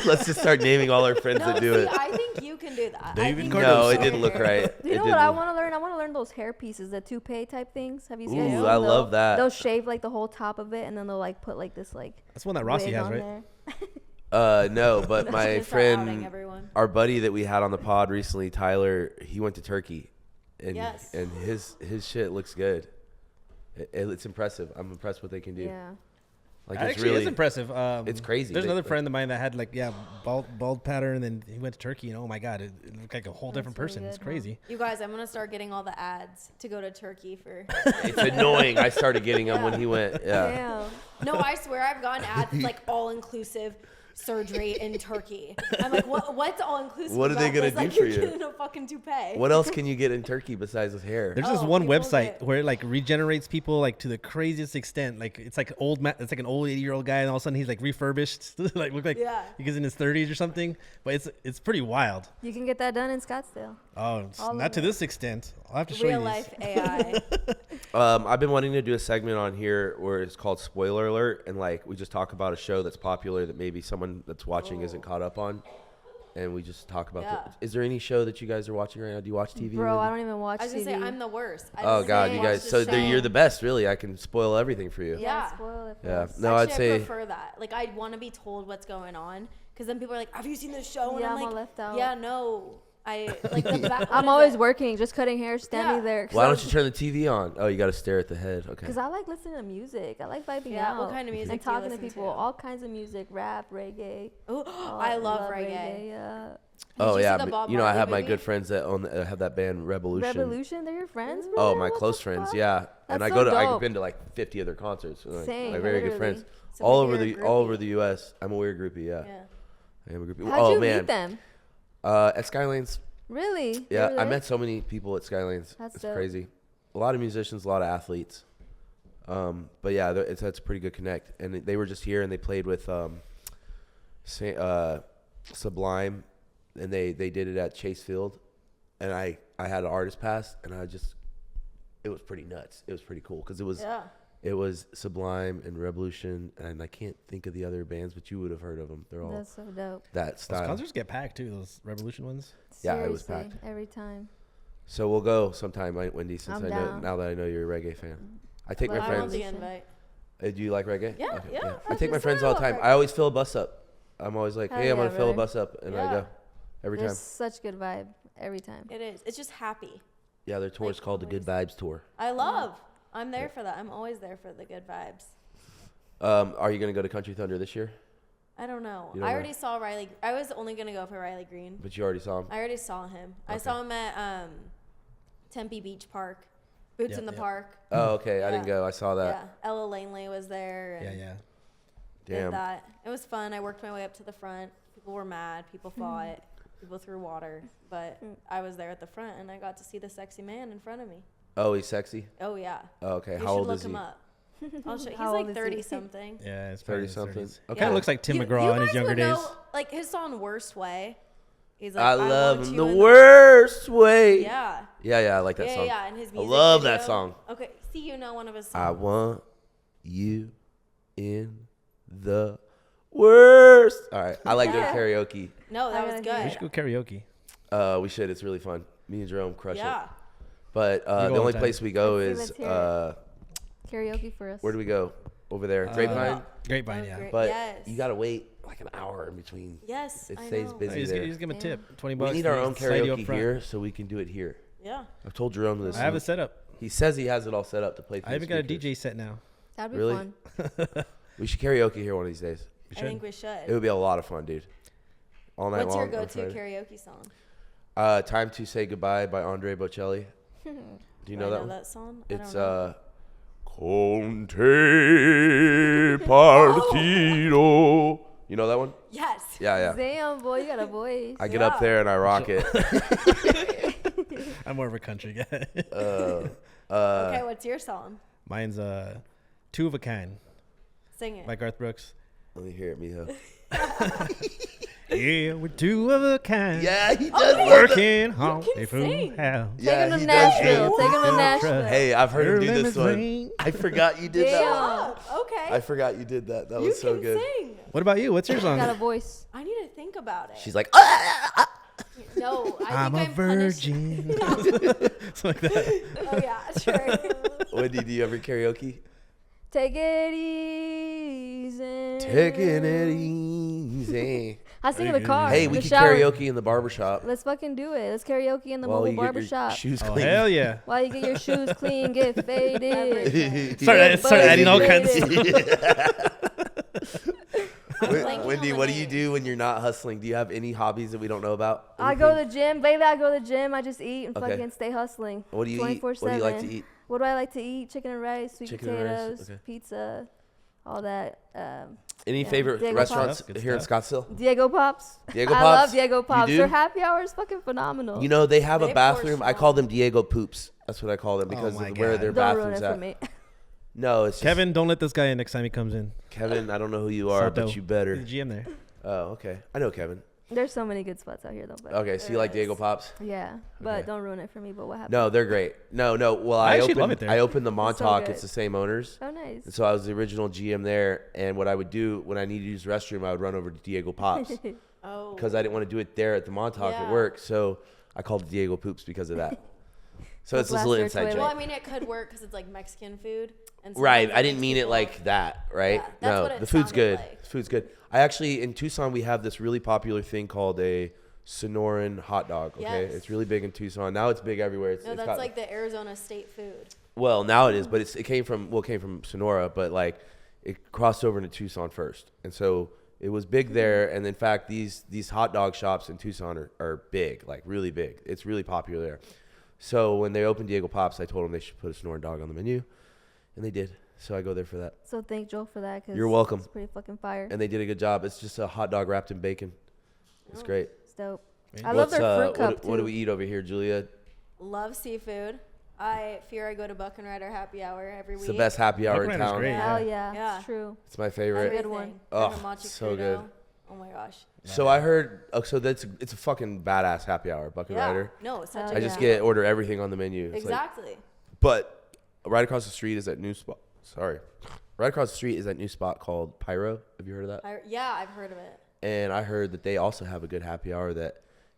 let's just start naming all our friends No, that do see, it. I think you can do that. David I think Cardoso. No, you it didn't look can. right. You It know what I didn't. want to learn? I want to learn those hair pieces, the toupee type things. Have you seen Ooh, them? I love that. They'll shave like the whole top of it, and then they'll like put like this like. That's one that Rossi wig has, on right? there. No, but my Just start outing friend, everyone. our buddy that we had on the pod recently, Tyler, he went to Turkey, and Yes. and his shit looks good. It's impressive. I'm impressed what they can do. Yeah. Like That it's actually really is impressive. it's crazy. There's They- another like- friend of mine that had like bald pattern, and then he went to Turkey, and oh my god, it looked like a whole different really person. It's good, huh? crazy. You guys, I'm gonna start getting all the ads to go to Turkey for. It's annoying. I started getting them when he went. Yeah. Damn. No, I swear I've gotten ads that's like all inclusive, surgery in Turkey. I'm like, what's all inclusive? What are they gonna do for you? You're getting a fucking toupee. What else can you get in Turkey besides with hair? There's this one people website get- where it like regenerates people like to the craziest extent. Like it's like it's like an old 80-year-old guy, and all of a sudden he's like refurbished, like look like he's in his 30s or something. But it's pretty wild. You can get that done in Scottsdale. Oh, it's All not of to it. this extent. I'll have to show Real you. life AI. I've been wanting to do a segment on here where it's called Spoiler Alert, and like we just talk about a show that's popular that maybe someone that's watching isn't caught up on, and we just talk about. Yeah. Is there any show that you guys are watching right now? Do you watch TV? Bro, I Wendy? don't even watch I was TV. gonna say I'm the worst. Oh God, you watch guys. the So show. you're the best, really. I can spoil everything for you. Yeah. Spoil it for Yeah. us. No, Actually, I'd say. I prefer that. Like, I want to be told what's going on, because then people are like, "Have you seen this show?" And Yeah, I'm I'm all like, left out. "Yeah, no." I like the back. I'm always working, just cutting hair, standing Yeah. there. Why don't you turn the TV on? Oh, you got to stare at the head. Okay. Because I like listening to music. I like vibing Yeah, out. what kind of music And do you talking to listen people. to? All kinds of music. Rap, reggae. Ooh, Oh, I love reggae. Yeah. Oh you see yeah, the Bob you know I Marley have my movie? good friends that have that band Revolution. Revolution, they're your friends, bro? Oh, my What close the friends, fuck? yeah. And That's I so go to I've dope. been to like 50 of their concerts. Like, Same, my very good literally. friends. So all maybe over you're the a all over groupie. the US. I'm a weird groupie, yeah. Yeah. I am a groupie. How'd oh you man. meet them? At Skylanes. Really? Yeah, They were I there? met so many people at Skylanes. That's it's dope. crazy. A lot of musicians, a lot of athletes. But yeah, that's a pretty good connect. And they were just here and they played with Sublime, and they did it at Chase Field, and I had an artist pass, and it was pretty nuts. It was pretty cool because it was Sublime and Revolution, and I can't think of the other bands, but you would have heard of them. They're all That's so dope. that Those style. concerts get packed too. Those Revolution ones. Yeah, it was Seriously, packed. every time. So we'll go sometime, right, Wendy, since I'm I know down. now that I know you're a reggae fan. I take Well, my I friends. want the invite. Do you like reggae? Yeah, yeah, I take my 100% friends all the I love time. reggae. I always fill a bus up. I'm always like, Hell hey, I'm yeah, gonna fill a brother. bus up, and I Yeah. go every There's time. such good vibe every time. It is. It's just happy. Yeah, their tour is like called the Good Vibes Tour. I love. I'm there for that. I'm always there for the good vibes. Are you gonna go to Country Thunder this year? I don't know. You don't I know? already saw Riley. I was only gonna go for Riley Green. But you already saw him. I already saw him. I Okay. saw him at Tempe Beach Park, Boots Yep, in the yep. Park. Oh, okay. I didn't Yeah. go. I saw that. Yeah, Ella Langley was there. And Yeah. did Damn. that. It was fun. I worked my way up to the front. People were mad. People fought. People threw water. But I was there at the front, and I got to see the sexy man in front of me. Oh, he's sexy. Oh yeah. Oh, okay. You How should old look is him he? up. I'll show you. He's How old like is he? 30 something. Yeah, it's 30 probably something. 30s. Okay. Kind of looks like Tim You McGraw in his guys younger would days. know, like his song "Worst Way." He's like, I love want him you the in worst way. Yeah. Yeah, I like that Yeah, song. yeah, and his I music love that video. song. Okay, see, you know one of his I songs. want you in the worst. All right. I like doing Yeah. karaoke. No, that I was gotta hear We good. should go karaoke. We should. It's really fun. Me and Jerome crush Yeah. it. But go the all only the time. place we go Let's see, is let's hear Karaoke for us. where do we go? Over there, Grapevine. Grapevine, Oh, yeah. great. But Yes. you gotta wait like an hour in between. Yes, It I stays know. busy. You just, there. you just give him a tip, 20 We bucks. need our they own slide you up karaoke front. here so we can do it here. Yeah. I've told Jerome this. I have it set up. He says he has it all set up to play. I even got a DJ set now. That'd be Really? fun. We should karaoke here one of these days. We I should. think we should. It would be a lot of fun, dude. All night What's long. your on go-to Friday. karaoke song? Time to Say Goodbye by Andre Bocelli. Do you know I that know one? that song? It's I don't know. Conte Partido. You know that one? Yes. Yeah. Damn, boy, you got a voice. I get up there and I rock it. I'm more of a country guy. Okay, what's your song? Mine's Two of a Kind Sing it. by Garth Brooks. Let me hear it, Mijo. Yeah, we're two of a kind. Yeah, he does. Working hard can if sing. we have. Yeah, Take him he to does Nashville. good. Take him to Nashville. Hey, I've heard him do Early this one. rain. I forgot you did that one. Oh, okay. I forgot you did that. That you was so can good. sing. What about you? What's your song? Got a voice. I need to think about it. She's like, No, I I'm think a punished. virgin. Something like that. Oh yeah, sure. Wendy, do you ever karaoke? Take it easy. Taking it easy. I sing in the car. Hey, in we the could shower. karaoke in the barbershop. Let's fucking do it. Let's karaoke in the While mobile you get your barbershop. shoes Oh, clean. hell yeah. While you get your shoes clean, get faded. Start adding all kinds of stuff. blanking on Wendy, the what do you names. do when you're not hustling? Do you have any hobbies that we don't know about? I go to the gym. Lately, I go to the gym. I just eat and Okay. fucking stay hustling. What do you eat? 24/7. What do you like to eat? What do I like to eat? Chicken and rice, sweet Chicken and rice, potatoes, okay. pizza, all that. Any favorite Diego restaurants Pops. Good here in stuff. Scottsdale? Diego Pops. Diego I Pops? love Diego You Pops. do? Their happy hour is fucking phenomenal. You know, they have They a bathroom. pour I call them Diego Poops. That's what I call them because my of where God. their Don't ruin bathrooms it for at. me. No, it's just, Kevin, don't let this guy in next time he comes in. Kevin, I don't know who you are, Sato. but you better. He's the GM there. Oh, okay. I know Kevin. There's so many good spots out here though. But Okay, so you like Diego Pops? yeah, but Okay. don't ruin it for me. But what happened? No, they're great. No. Well, I I actually opened, love it there. I opened the It's so Montauk. good. It's the same owners. Oh, nice. And so I was the original GM there. And what I would do when I needed to use the restroom, I would run over to Diego Pops Oh. because I didn't want to do it there at the Montauk at Yeah. work. So I called it Diego Poops because of that. So it's this Blast little their inside toilet. Well, I joke. mean, it could work because it's like Mexican food. And Right. sometimes I didn't makes mean it people- like that, right? Yeah, that's No, what it the food's sounded good. like. The food's good. I actually, in Tucson, we have this really popular thing called a Sonoran hot dog. Okay. Yes. It's really big in Tucson. Now it's big everywhere. It's, No, it's that's got, like the Arizona state food. well, now it is, but it came from Sonora, but like it crossed over into Tucson first. And so it was big there. And in fact, these hot dog shops in Tucson are big, like really big. It's really popular there. So when they opened Diego Pops, I told them they should put a Sonoran dog on the menu, and they did. So I go there for that. So thank Joel for that. Cause You're welcome. It's pretty fucking fire. And they did a good job. It's just a hot dog wrapped in bacon. It's great. It's dope. Great. I love their fruit cup too. what do we eat over here, Julia? Love seafood. I fear I go to Buck and Rider happy hour every It's week. the best happy hour in Buck Rider's town. great. Hell Yeah. yeah, Yeah. it's true. It's my favorite. Good one. Oh, Their macho so crudo. good. Oh my gosh. So I heard. Oh, so it's a fucking badass happy hour, Buck and Yeah. Rider. No, it's such Hell a I just yeah. order everything on the menu. It's like- Exactly. but right across the street is that new spot. Sorry, right across the street is that new spot called Pyro. Have you heard of that? Yeah, I've heard of it. And I heard that they also have a good happy hour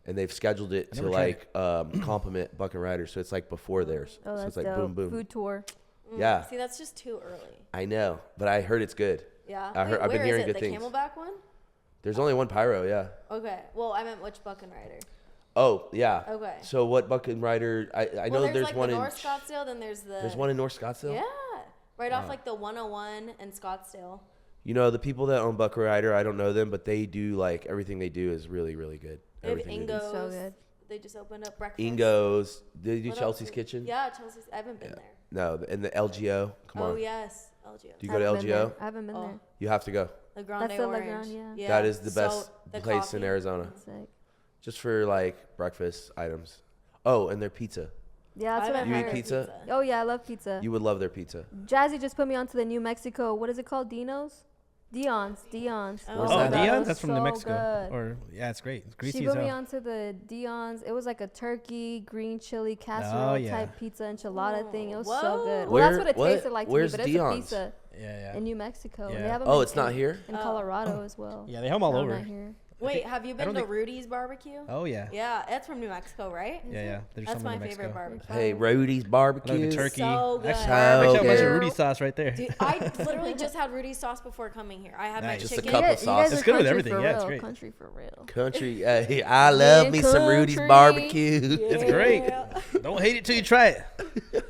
and they've scheduled it to never tried like complement Buck and Rider, so it's like before theirs. Oh, so that's it's like dope. boom boom. Food tour. Yeah, See, that's just too early. I know, but I heard it's good. Yeah. I heard- I've been where is hearing it? good the things. Camelback one? There's only one Pyro, yeah. Okay. Well, I meant which Buck and Rider. Oh yeah. Okay. So what Buck and Rider? I Well, know there's there's like one the in. North Scottsdale, then there's the. There's one in North Scottsdale. Yeah. Right off like the 101 and Scottsdale. You know the people that own Buck and Rider, I don't know them, but they do like everything they do is really really good. They have Everything they do. Ingo's. So good. They just opened up breakfast. Ingo's. They do What else Chelsea's is- Kitchen. Yeah, Chelsea's. I haven't been there. No, and the LGO. Come Oh on. yes, LGO. Do you go to Haven't been LGO? there. I haven't been Oh. there. You have to go. The Grande That's the La Orange. Grande, yeah. That is the So, best the place in coffee. Arizona, Sick. just for like breakfast items. Oh, and their pizza. Yeah, that's what I haven't You eat heard. had pizza? Oh yeah, I love pizza. You would love their pizza. Jazzy just put me onto the New Mexico. What is it called? Dion's. Dion's. Oh, Where's Oh, that? that Dion's? was That's from so New Mexico. good. Or yeah, it's great. It's greasy She as put me hell. onto the Dion's. It was like a turkey, green chili, casserole Oh, yeah. type pizza enchilada thing. It was Whoa. so good. Where- Well, that's what it what- tasted like to me, where's but it's Dion's? a pizza Yeah, yeah. in New Mexico. Yeah. They have them Oh, in- it's not in- here? in Colorado as well. Yeah, they have them all No, over. not here. Wait, have you been don't to think- Rudy's Barbecue? Oh yeah. Yeah, that's from New Mexico, right? Yeah, yeah. There's That's some my in New favorite Mexico. barbecue. Hey, Rody's I love Barbecue. the turkey. So good. Actually, So I have a bunch good. of Rudy sauce right there. Dude, I literally just had Rudy's sauce before coming here. I had Nice. my Just a chicken. cup of You sauce. guys It's are good with country everything. for Yeah, it's real. great. Country for real. Country. I love me some Rudy's country. Barbecue. It's great. Don't hate it till you try it.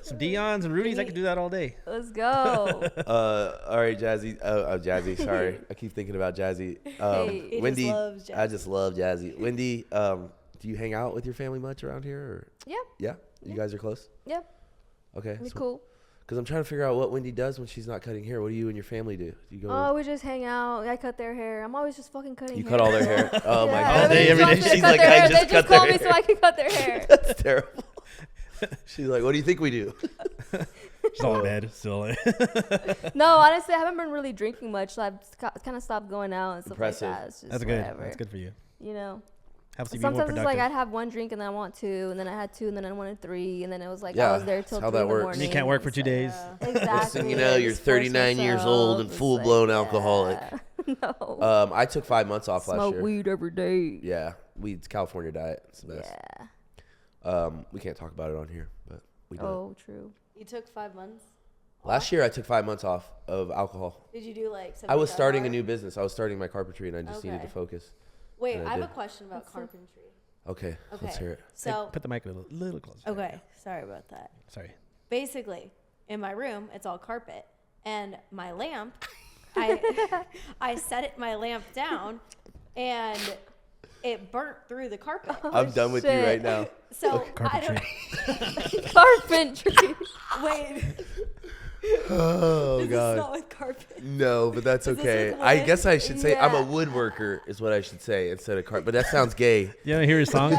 Some Dion's and Rudy's, I could do that all day. Let's go. All right, Jazzy. Oh, Jazzy. Sorry, I keep thinking about Jazzy. Hey. He Wendy. just loves I just love Jazzy. Wendy, do you hang out with your family much around here? Or? Yeah, Yeah, you guys are close. yeah. Okay. It's cool. Because I'm trying to figure out what Wendy does when she's not cutting hair. What do you and your family do? Do you go? Oh, we just hang out. I cut their hair. I'm always just fucking cutting you hair. cut all their hair. Oh my Yeah, god. All day, every day. everybody wants me to She's cut like, their I hair. just They cut just call their me so hair. I can cut their hair. That's terrible. She's like, what do you think we do? She's all in bed still. No, honestly, I haven't been really drinking much. So I've kind of stopped going out and stuff Impressive. like that. It's just That's good. whatever. That's good for you. You know, Helps you be more sometimes it's like productive. I'd have one drink and then I want two, and then I had two, and then I wanted three, and then it was like Yeah, I was there that's till how 3 that in the works. morning. And you can't work for It's 2 like, days. Exactly. Next thing you know, I you're just force 39 years old and myself. full It's blown like, alcoholic. yeah. No. I took 5 months off last Smoke year. weed every day. Yeah, weed's California diet. It's the best. Yeah. We can't talk about it on here, but we do. Oh, true. You took 5 months. Last year, I took 5 months off of alcohol. Did you do like? I was 75 starting a hours? new business. I was starting my carpentry, and I just needed to Okay. focus. Wait, and I I have did. a question about carpentry. Okay, let's Okay. hear it. So, Put the mic a little closer. okay, sorry about that. Sorry. Basically, in my room, it's all carpet, and my lamp, I set my lamp down, and it burnt through the carpet. I'm done with you shit. right now. So I Carpentry. don't Carpentry. wait. Oh This is god. not with carpet. No, but that's Is this okay. with I wood? guess I should say I'm a Yeah. woodworker is what I should say instead of carpet. But that sounds gay. You want to hear your song?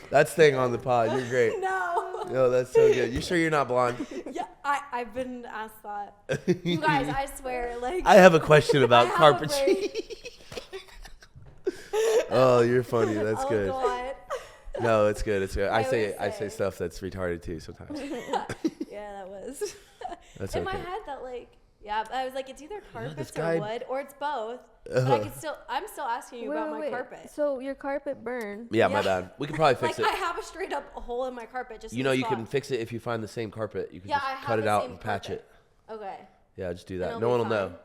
That's staying on the pod. You're great. No. No, that's so good. You sure you're not blonde? Yeah, I've been asked that. You guys, I swear, like. I have a question about I have a carpentry. Oh, you're funny. That's oh, good. God. No, it's good. It's good. I I say would I say say. stuff that's retarded too sometimes. Yeah, that was. That's in my okay. head, that like, yeah, I was like, it's either this carpet guy- or wood, or it's both. But I could I'm still asking you about my wait. carpet. So your carpet burned. Yeah, my Yeah. bad. We could probably fix Like, I it. have a straight up hole in my carpet just. You in know, the you spot. can fix it if you find the same carpet. You can Yeah, just I have cut it the out same and patch carpet. it. Okay. Yeah, just do And that. it'll No be one will know. fine.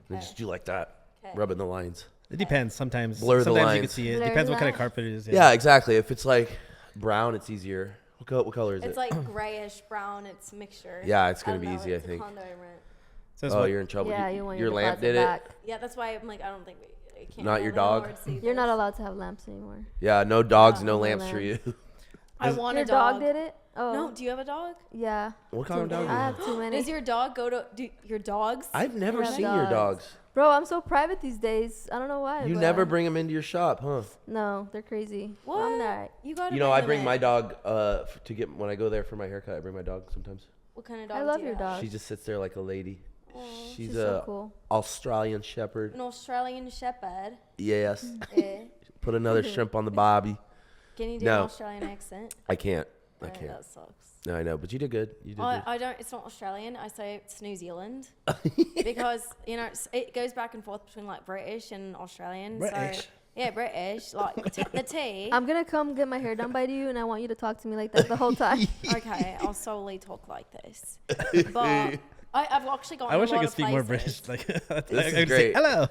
And Okay. just do like that. 'Kay. Rubbing the lines. It depends. Sometimes Blur the sometimes you can lines. see it. Blur Depends the what kind of lines. carpet it is. Yeah, exactly. If it's like brown, it's easier. What color is It's it? like grayish brown. It's a mixture. Yeah, it's gonna be don't know, easy, I it's a think. condo I rent. So it's Oh, what- you're in trouble. Yeah, you want your your lamp deposit did it. back. Yeah, that's why I'm like, I don't think I can't. Not have your my dog? landlord see You're not this. allowed to have lamps anymore. Yeah, no dogs, no no lamps for you. lamps. I want Your a dog. dog did it? Oh. No, do you have a dog? Yeah. What kind of dog? I have too many. Does your dog go to your dogs? I've never Yeah, seen your dogs. dogs. Bro, I'm so private these days. I don't know why. You but- never bring them into your shop, huh? No, they're crazy. What? I'm alright. You got. You know, I bring my dog to get when I go there for my haircut. I bring my dog sometimes. What kind of dog? I love do you your have? dog. She just sits there like a lady. Aw, She's so a cool. Australian Shepherd. An Australian Shepherd. Yes. Eh. Put another shrimp on the bobby. Can you do No. an Australian accent? I can't. I Oh, can't. That sucks. No, I know, but you did good. You did good. I don't. It's not Australian. I say it's New Zealand because it goes back and forth between like British and Australian. British. So, yeah, British. Like the T. I'm gonna come get my hair done by you, and I want you to talk to me like that the whole time. Okay, I'll solely talk like this. But I've actually got. I wish I could speak more British. Like I This is could say, great. hello.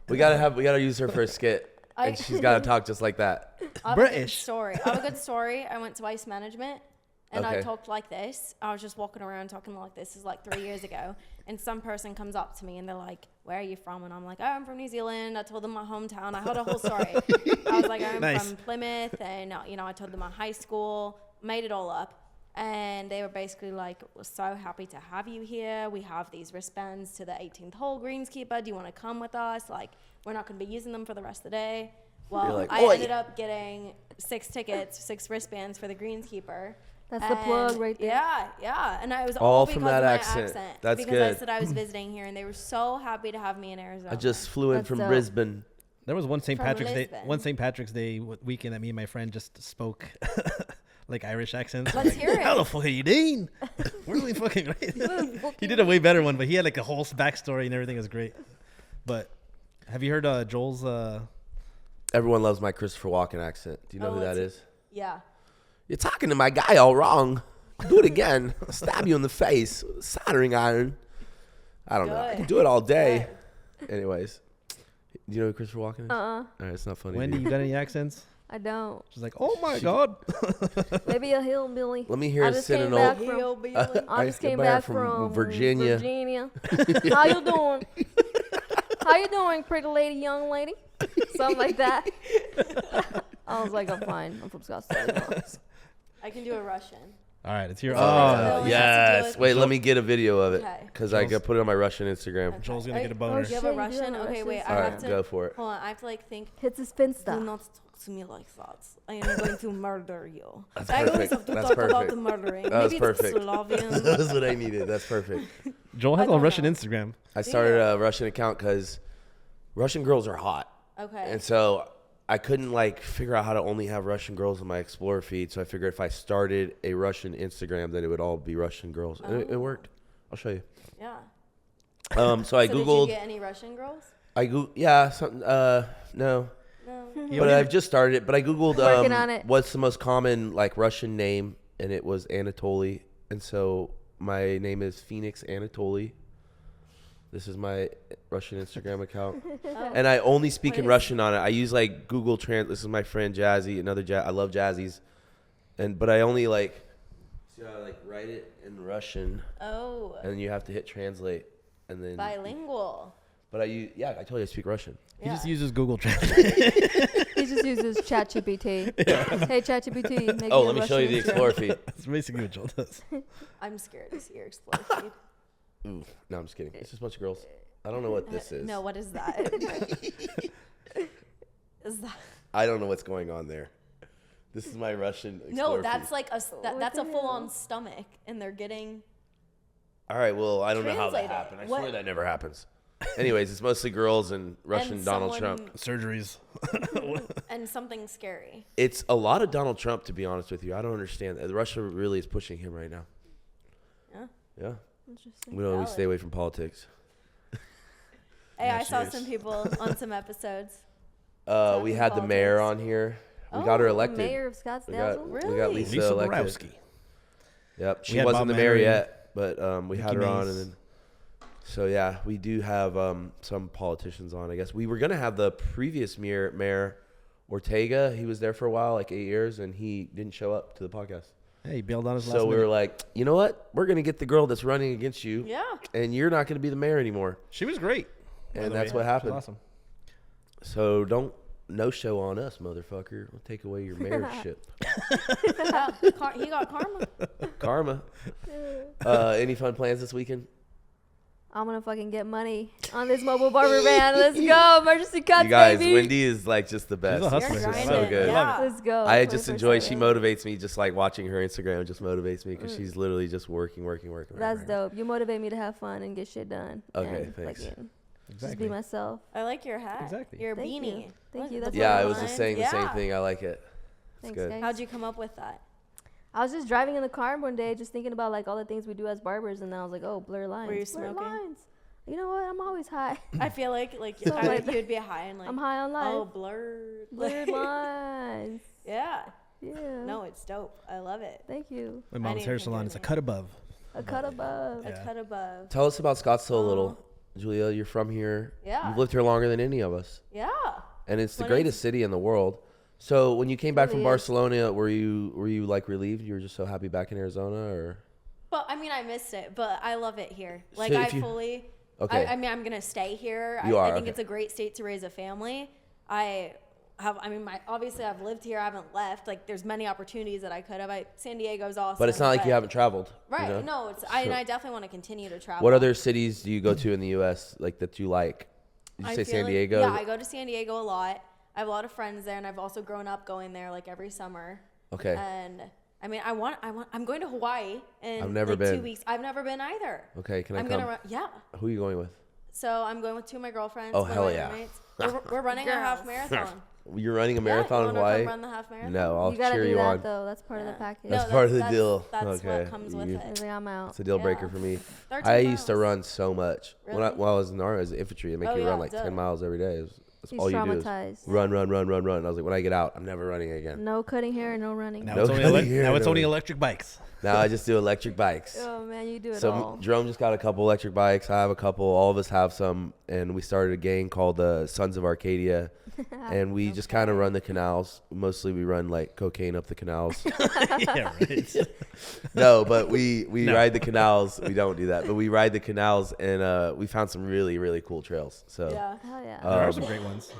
We gotta use her for a skit, and she's gotta talk just like that. I have a good British. story. I have a good story. I went to waste management and I Okay. talked like this. I was just walking around talking like this. This is like 3 years ago. And some person comes up to me and they're like, "Where are you from?" And I'm like, "Oh, I'm from New Zealand." I told them my hometown. I had a whole story. I was like, "I'm Nice. from Plymouth." And, I told them my high school, made it all up. And they were basically like, "We're so happy to have you here. We have these wristbands to the 18th hole greenskeeper. Do you want to come with us? Like, we're not going to be using them for the rest of the day." Well, like, I "Oi." ended up getting 6 tickets, 6 wristbands for the greenskeeper. That's the plug And right there. Yeah. And I was All all from because that of my accent. accent. That's because I good. said I was visiting here, and they were so happy to have me in Arizona. I just flew in That's from dope. Brisbane. There was one St. From Patrick's Day. Lisbon. One St. Patrick's Day weekend that me and my friend just spoke like Irish accents. Let's Like, hear it. How the fuck are you doing? We're really fucking great. He did a way better one, but he had like a whole backstory and everything was great. But have you heard Joel's? Everyone loves my Christopher Walken accent. Do you know Oh, who that it's- is? Yeah. You're talking to my guy all wrong. Do it again. I'll stab you in the face with a soldering iron. I don't know. I Good. can do it all day. Anyways, do you know who Christopher Walken is? Uh-uh. All right, it's not funny. Wendy, dude. you got any accents? I don't. She's like, oh my god. Maybe a hillbilly. Let me hear I a just came Seminole. back from. Hillbilly. I just I came came back back from from Virginia. Virginia. How you doing? How you doing, pretty lady, young lady? Something like that. I was like, I'm fine. I'm from Scottsdale. I can do a Russian. All right, it's your. Oh, Oh, yeah. Yes. Wait, let me get a video of it Okay. because I got put it on my Russian Instagram. Joel's gonna Okay. get a boner. Do you have Shit, a you do Russian? have a Okay, wait. Russian All I right, have to go for it. Hold on. I have to like think. Hits a spin Do stop. not talk to me like that. I am going to murder you. That's I always perfect. have to That's talk about perfect. the murdering. That was Maybe it's perfect. Slavian. That's what I needed. That's perfect. Joel I has a don't Russian know. Instagram. I started a Russian account because Russian girls are hot. Okay. And so I couldn't like figure out how to only have Russian girls in my Explorer feed. So I figured if I started a Russian Instagram, then it would all be Russian girls. And it worked. I'll show you. Yeah. So I So did you Googled, get any Russian girls? yeah, something, no. No. But I've just started it. But I Googled Working on it. what's the most common like Russian name, and it was Anatoly. And so my name is Phoenix Anatoly. This is my Russian Instagram account, and I only speak What in is- Russian on it. I use like Google Trans. This is my friend Jazzy, I love Jazzy's, but I only like see how I like write it in Russian, Oh. and then you have to hit translate, and then Bilingual. But I told you I speak Russian. He just uses Google Translate. He just uses ChatGPT. Hey, ChatGPT, make Oh, me a let me show you the Russian Explorer feed. That's basically what Joel does. I'm scared to see your Explorer feed. Ooh, no, I'm just kidding. It's just a bunch of girls. I don't know what this is. No, what is that? Is that? I don't know what's going on there. This is my Russian Explorer No, that's feed. like that's a full-on stomach, and they're getting. All right, well, I don't know how that Translate it. happened. I What? swear that never happens. Anyways, it's mostly girls and Russian and Donald someone- Trump. Surgeries. And something scary. It's a lot of Donald Trump, to be honest with you. I don't understand. Russia really is pushing him right now. Yeah. Yeah. Interesting. We don't always Valid. stay away from politics. Hey, Yeah, I saw Shears. some people on some episodes. We Talking had the mayor politics. on here. We got her Oh, elected. Mayor of We Scottsdale. got Really? Lisa, Lisa elected. Borowski. Yep. We She had wasn't Bob the mayor Manning, yet, but we had her Mickey on. Mace. And then, so, yeah, we do have some politicians on, I guess. We were going to have the previous mayor, Ortega. He was there for a while, like 8 years, and he didn't show up to the podcast. Hey, he bailed on his last So we minute. were like, you know what? We're going to get the girl that's running against you, Yeah. and you're not going to be the mayor anymore. She was great. by And the that's way. what She was happened. Awesome. So don't no-show on us, motherfucker. We'll take away your mayorship. Yeah, he got karma. Karma. Any fun plans this weekend? I'm gonna fucking get money on this mobile barber van. Let's go, emergency cuts, You guys, baby. Wendy is like just the best. She's a hustler. You're She's grinding. so good. Yeah. Let's go. I just enjoy. She 24/7. motivates me. Just like watching her Instagram, just motivates me because she's literally just working. That's dope. You motivate me to have fun and get shit done. Okay, and thanks. fucking Just Exactly. be myself. I like your hat. Exactly. Your Thank beanie. you. Thank Look, you. the That's Yeah, what I was just lines. saying the same Yeah. thing. I like it. Thanks, good. guys. How'd you come up with that? I was just driving in the car one day, just thinking about like all the things we do as barbers, and then I was like, oh, blur lines. Were you Blur smoking? lines. You know what? I'm always high. I feel like So, I like, think you'd be high and like I'm high on life. oh blurred. Blurred lines. Yeah. Yeah. No, it's dope. I love it. Thank you. My I mom's didn't hair think salon of is a it. cut above. A cut above. Yeah. A cut above. Tell us about Scottsdale a little, Julia. You're from here. Yeah. You've lived here longer than any of us, Yeah. and it's the 20 greatest city in the world. So when you came back from Really is. Barcelona, were you like relieved? You were just so happy back in Arizona, or But I mean, I missed it, but I love it here. Like So I if you- fully. Okay. I mean, I'm gonna stay here. You I are, think okay. it's a great state to raise a family. I mean, obviously I've lived here. I haven't left. Like, there's many opportunities that I could have. San Diego's awesome. but it's not like you haven't traveled, you Right. know? No, it's. So- And I definitely want to continue to travel. What other cities do you go to in the U.S. like that you like? Did you I say feel San like- Diego? Yeah, I go to San Diego a lot. I have a lot of friends there, and I've also grown up going there like every summer. Okay. And I mean, I'm going to Hawaii in I've never like been. 2 weeks. I've never been either. Okay, can I I'm come? gonna yeah. Who are you going with? So I'm going with two of my girlfriends. Oh, one of hell my yeah. roommates. We're running a half Girls. marathon. You're running a Yeah, marathon you in wanna come Hawaii? run the half marathon? No, I'll you gotta cheer do you that on. though. That's part of the Yeah. package. That's part of the that's- deal. That's Okay. what comes with You- it. He's like, I'm out. It's a deal breaker Yeah. for me. 13 I used to miles. run so much. When I Really? was in the Army, I was infantry. They make Oh, you yeah, run like duh. 10 miles every day. That's He's all you do is traumatized. run. I was like, when I get out, I'm never running again. No cutting hair, no running. Now No it's only, cutting hair, now it's no. only electric bikes. Now I just do electric bikes. Oh man, you do it So all. Jerome just got a couple electric bikes. I have a couple. All of us have some, and we started a gang called the Sons of Arcadia, and we just kind of run the canals. Mostly, we run like cocaine up the canals. Yeah, right. No, but we No. ride the canals. We don't do that, but we ride the canals, and we found some really really cool trails. So Yeah. Hell yeah. There are some great ones.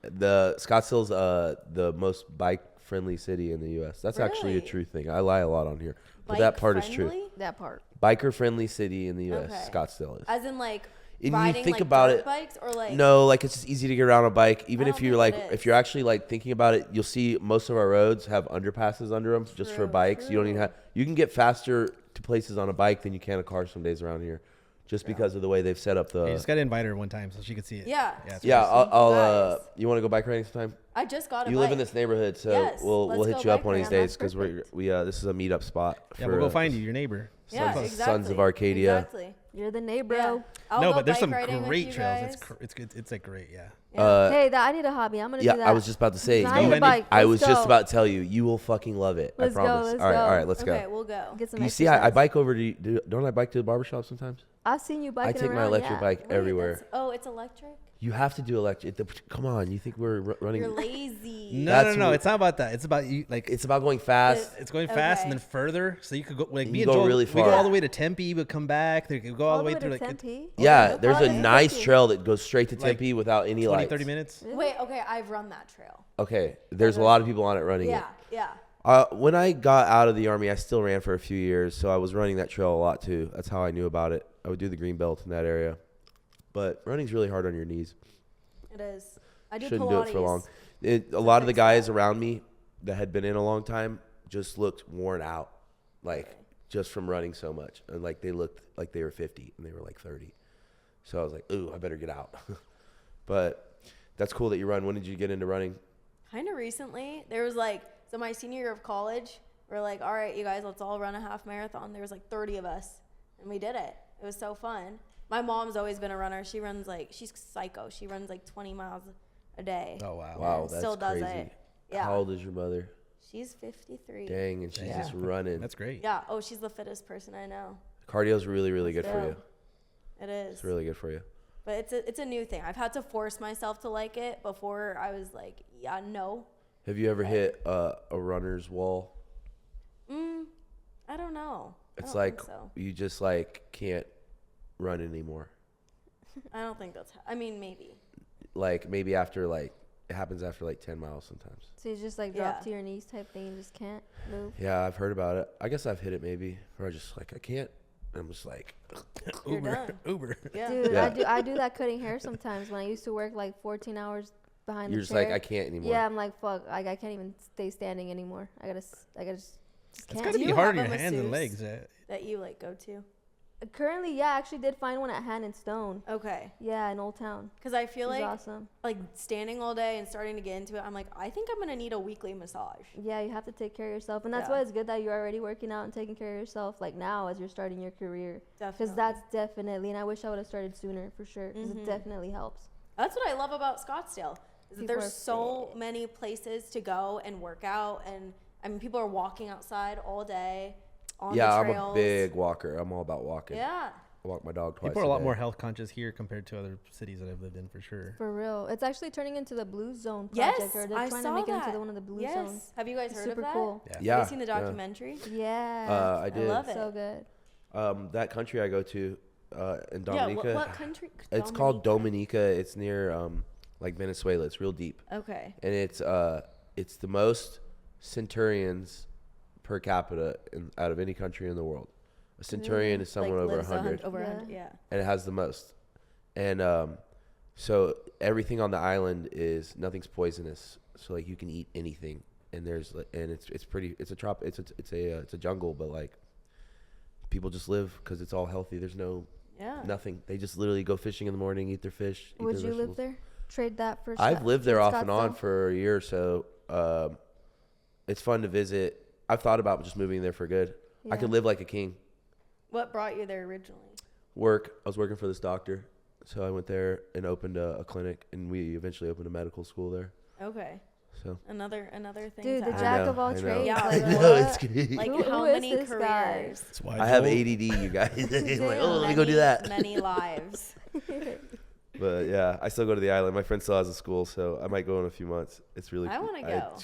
the Scottsdale's the most bike friendly city in the U.S. That's actually a Really? true thing. I lie a lot on here, but that part is true. Bike-friendly? that part. Biker friendly city in the U.S. Okay. Scottsdale is. As in like you riding think like about dirt it- bikes or like No, like it's just easy to get around a bike. Even I if don't you're think like, it if is. you're actually like thinking about it, you'll see most of our roads have underpasses under them just for True, bikes. You don't even true. have. You can get faster to places on a bike than you can a car some days around here, just because of the way they've set up the. You just got to invite her one time so she could see it. Yeah. it's yeah, really I'll Nice. you want to go bike riding sometime? I just got a You bike. live in this neighborhood, so Yes, we'll let's hit go you up bike one of these riding. days because we this is a meetup spot. Yeah, for, we'll go find you, your neighbor. Yeah, Sons- exactly. Sons of Arcadia. Exactly. You're the neighbor. Yeah. I'll No, go but there's bike some riding with great you trails. guys. It's good. It's like great, yeah. Yeah. Hey, I need a hobby. I'm gonna Yeah, do that. I was just about to say. I Go, need a Wendy. bike. I Let's was just go. about to tell you, you will fucking love it. Let's I go, promise. let's all right, go. all right, let's Okay, go. we'll go. Get some You see, I exercise. bike over to. Don't I bike to the barbershop sometimes? I've seen you biking I take my around, electric yeah. bike Wait, everywhere. it's electric? You have to do electric. Come on, you think we're running? You're lazy. No. It's not about that. It's about you. Like It's about going fast. it's going fast and Okay. then further, so you could go like me You and go Joel. really We go far. all the way to Tempe, but come back. They could go all the way through like Tempe. Yeah, there's Oh, a yeah. nice Tempe. trail that goes straight to Like Tempe without any 20, lights. 30 minutes. Wait, okay, I've run that trail. Okay, there's a lot of people on it running Yeah, yeah. it. When I got out of the Army, I still ran for a few years, so I was running that trail a lot too. That's how I knew about it. I would do the green belt in that area. But running's really hard on your knees. It is. I do Shouldn't Pilates. do it for long. A lot of the guys around me that had been in a long time just looked worn out, like just from running so much, and like they looked like they were 50 and they were like 30. So I was like, ooh, I better get out. But that's cool that you run. When did you get into running? Kind of recently. There was like, so my senior year of college, we're like, all right, you guys, let's all run a half marathon. There was like 30 of us, and we did it. It was so fun. My mom's always been a runner. She runs like, she's psycho. She runs like 20 miles a day. Oh wow. Wow, And that's still does crazy. it. Yeah. How old is your mother? She's 53. Dang, and she's Yeah. just running. That's great. Yeah. Oh, she's the fittest person I know. Cardio's really, really good for Yeah. you. It is. It's really good for you. But it's a new thing. I've had to force myself to like it. Before I was like, yeah, no. Have you ever hit a runner's wall? I don't know. It's I don't like think so. you just like can't run anymore. I don't think that's. I mean, maybe. Like maybe after like it happens after like 10 miles sometimes. So you just like drop Yeah. to your knees type thing and just can't move. Yeah, I've heard about it. I guess I've hit it maybe, or I just like I can't. I'm just like, You're done. Uber. Yeah. Dude, Yeah. I do that cutting hair sometimes when I used to work like 14 hours behind you're the just chair. like I can't anymore. Yeah, I'm like fuck, I can't even stay standing anymore. I gotta just It's can't. gotta Do be you hard on have your a hands and masseuse? legs. That you like go to. Currently, yeah, I actually did find one at Hand and Stone. Okay. Yeah, in Old Town. Because I feel It was like awesome. standing all day and starting to get into it, I'm like, I think I'm gonna need a weekly massage. Yeah, you have to take care of yourself, and that's Yeah. why it's good that you're already working out and taking care of yourself, like now as you're starting your career. Definitely. Because that's definitely, and I wish I would have started sooner for sure. Because Mm-hmm. it definitely helps. That's what I love about Scottsdale. Is that People are there's so many places to go and work out, and I mean, people are walking outside all day on Yeah, the I'm trails. a big walker. I'm all about walking. Yeah. I walk my dog twice. People are a lot day. more health conscious here compared to other cities that I've lived in for sure. For real, it's actually turning into the Blue Zone Yes, project, or they're I trying saw to make it that. into one of the Blue Yes. Zones. Have you guys It's heard super of that? cool. Yeah. Have you seen the documentary? Yeah, I did. love it. so good. That country I go to in Dominica. Yeah. What country? It's called Dominica. It's near like Venezuela. It's real deep, Okay. and it's the most centurions per capita out of any country in the world. A centurion is someone over lives 100, Over Yeah. 100. Yeah. and it has the most. And so everything on the island is nothing's poisonous. So like you can eat anything, and there's and it's pretty. It's a jungle, but like people just live because it's all healthy. There's Yeah. nothing. They just literally go fishing in the morning, eat their fish. Eat Would their you live vegetables. there? Trade that for I've lived there off and on Scottsdale? for a year or so. It's fun to visit. I've thought about just moving there for good. I could Yeah. live like a king. What brought you there originally? Work. I was working for this doctor, so I went there and opened a clinic, and we eventually opened a medical school there. Okay. So Another thing. Dude, to the add. jack know, of all I know. trades. Yeah, like, I know, what? it's great. Like Who how is many this guy? careers? That's why I have Joel- ADD, you guys. I'm like, oh, let me Many, go do that. Many lives. But yeah, I still go to the island. My friend still has a school, so I might go in a few months. It's really. I cool. wanna go.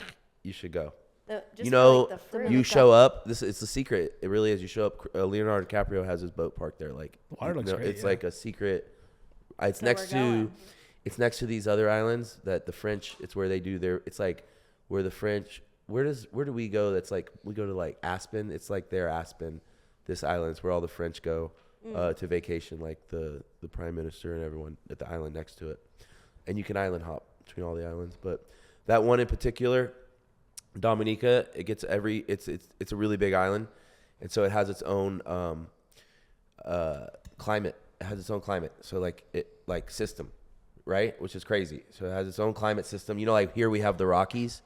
You should go. Just You for, know, like, the fruit. you show up. It's the secret. It really is. You show up. Leonardo DiCaprio has his boat parked there. Like Water looks great, It's yeah. like a secret. It's So next we're going. to. It's next to these other islands that the French. It's where they do their. It's like where the French. Where do we go? That's like we go to like Aspen. It's like their Aspen. This island is where all the French go to vacation. Like the prime minister and everyone at the island next to it. And you can island hop between all the islands, but that one in particular, Dominica, it's a really big island, and so it has its own climate. It has its own climate, so like system, right? Which is crazy. So it has its own climate system. You know, like here we have the Rockies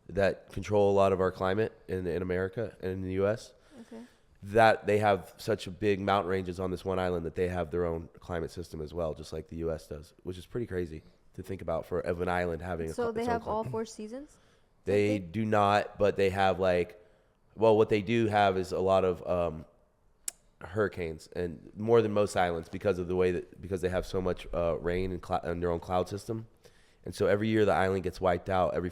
that control a lot of our climate in America and in the U.S. Okay. That they have such a big mountain ranges on this one island that they have their own climate system as well, just like the U.S. does, which is pretty crazy to think about for an island having So they its own have all climate. 4 seasons? They do not, but they have what they do have is a lot of hurricanes, and more than most islands because of the way because they have so much rain and their own cloud system. And so every year the island gets wiped out every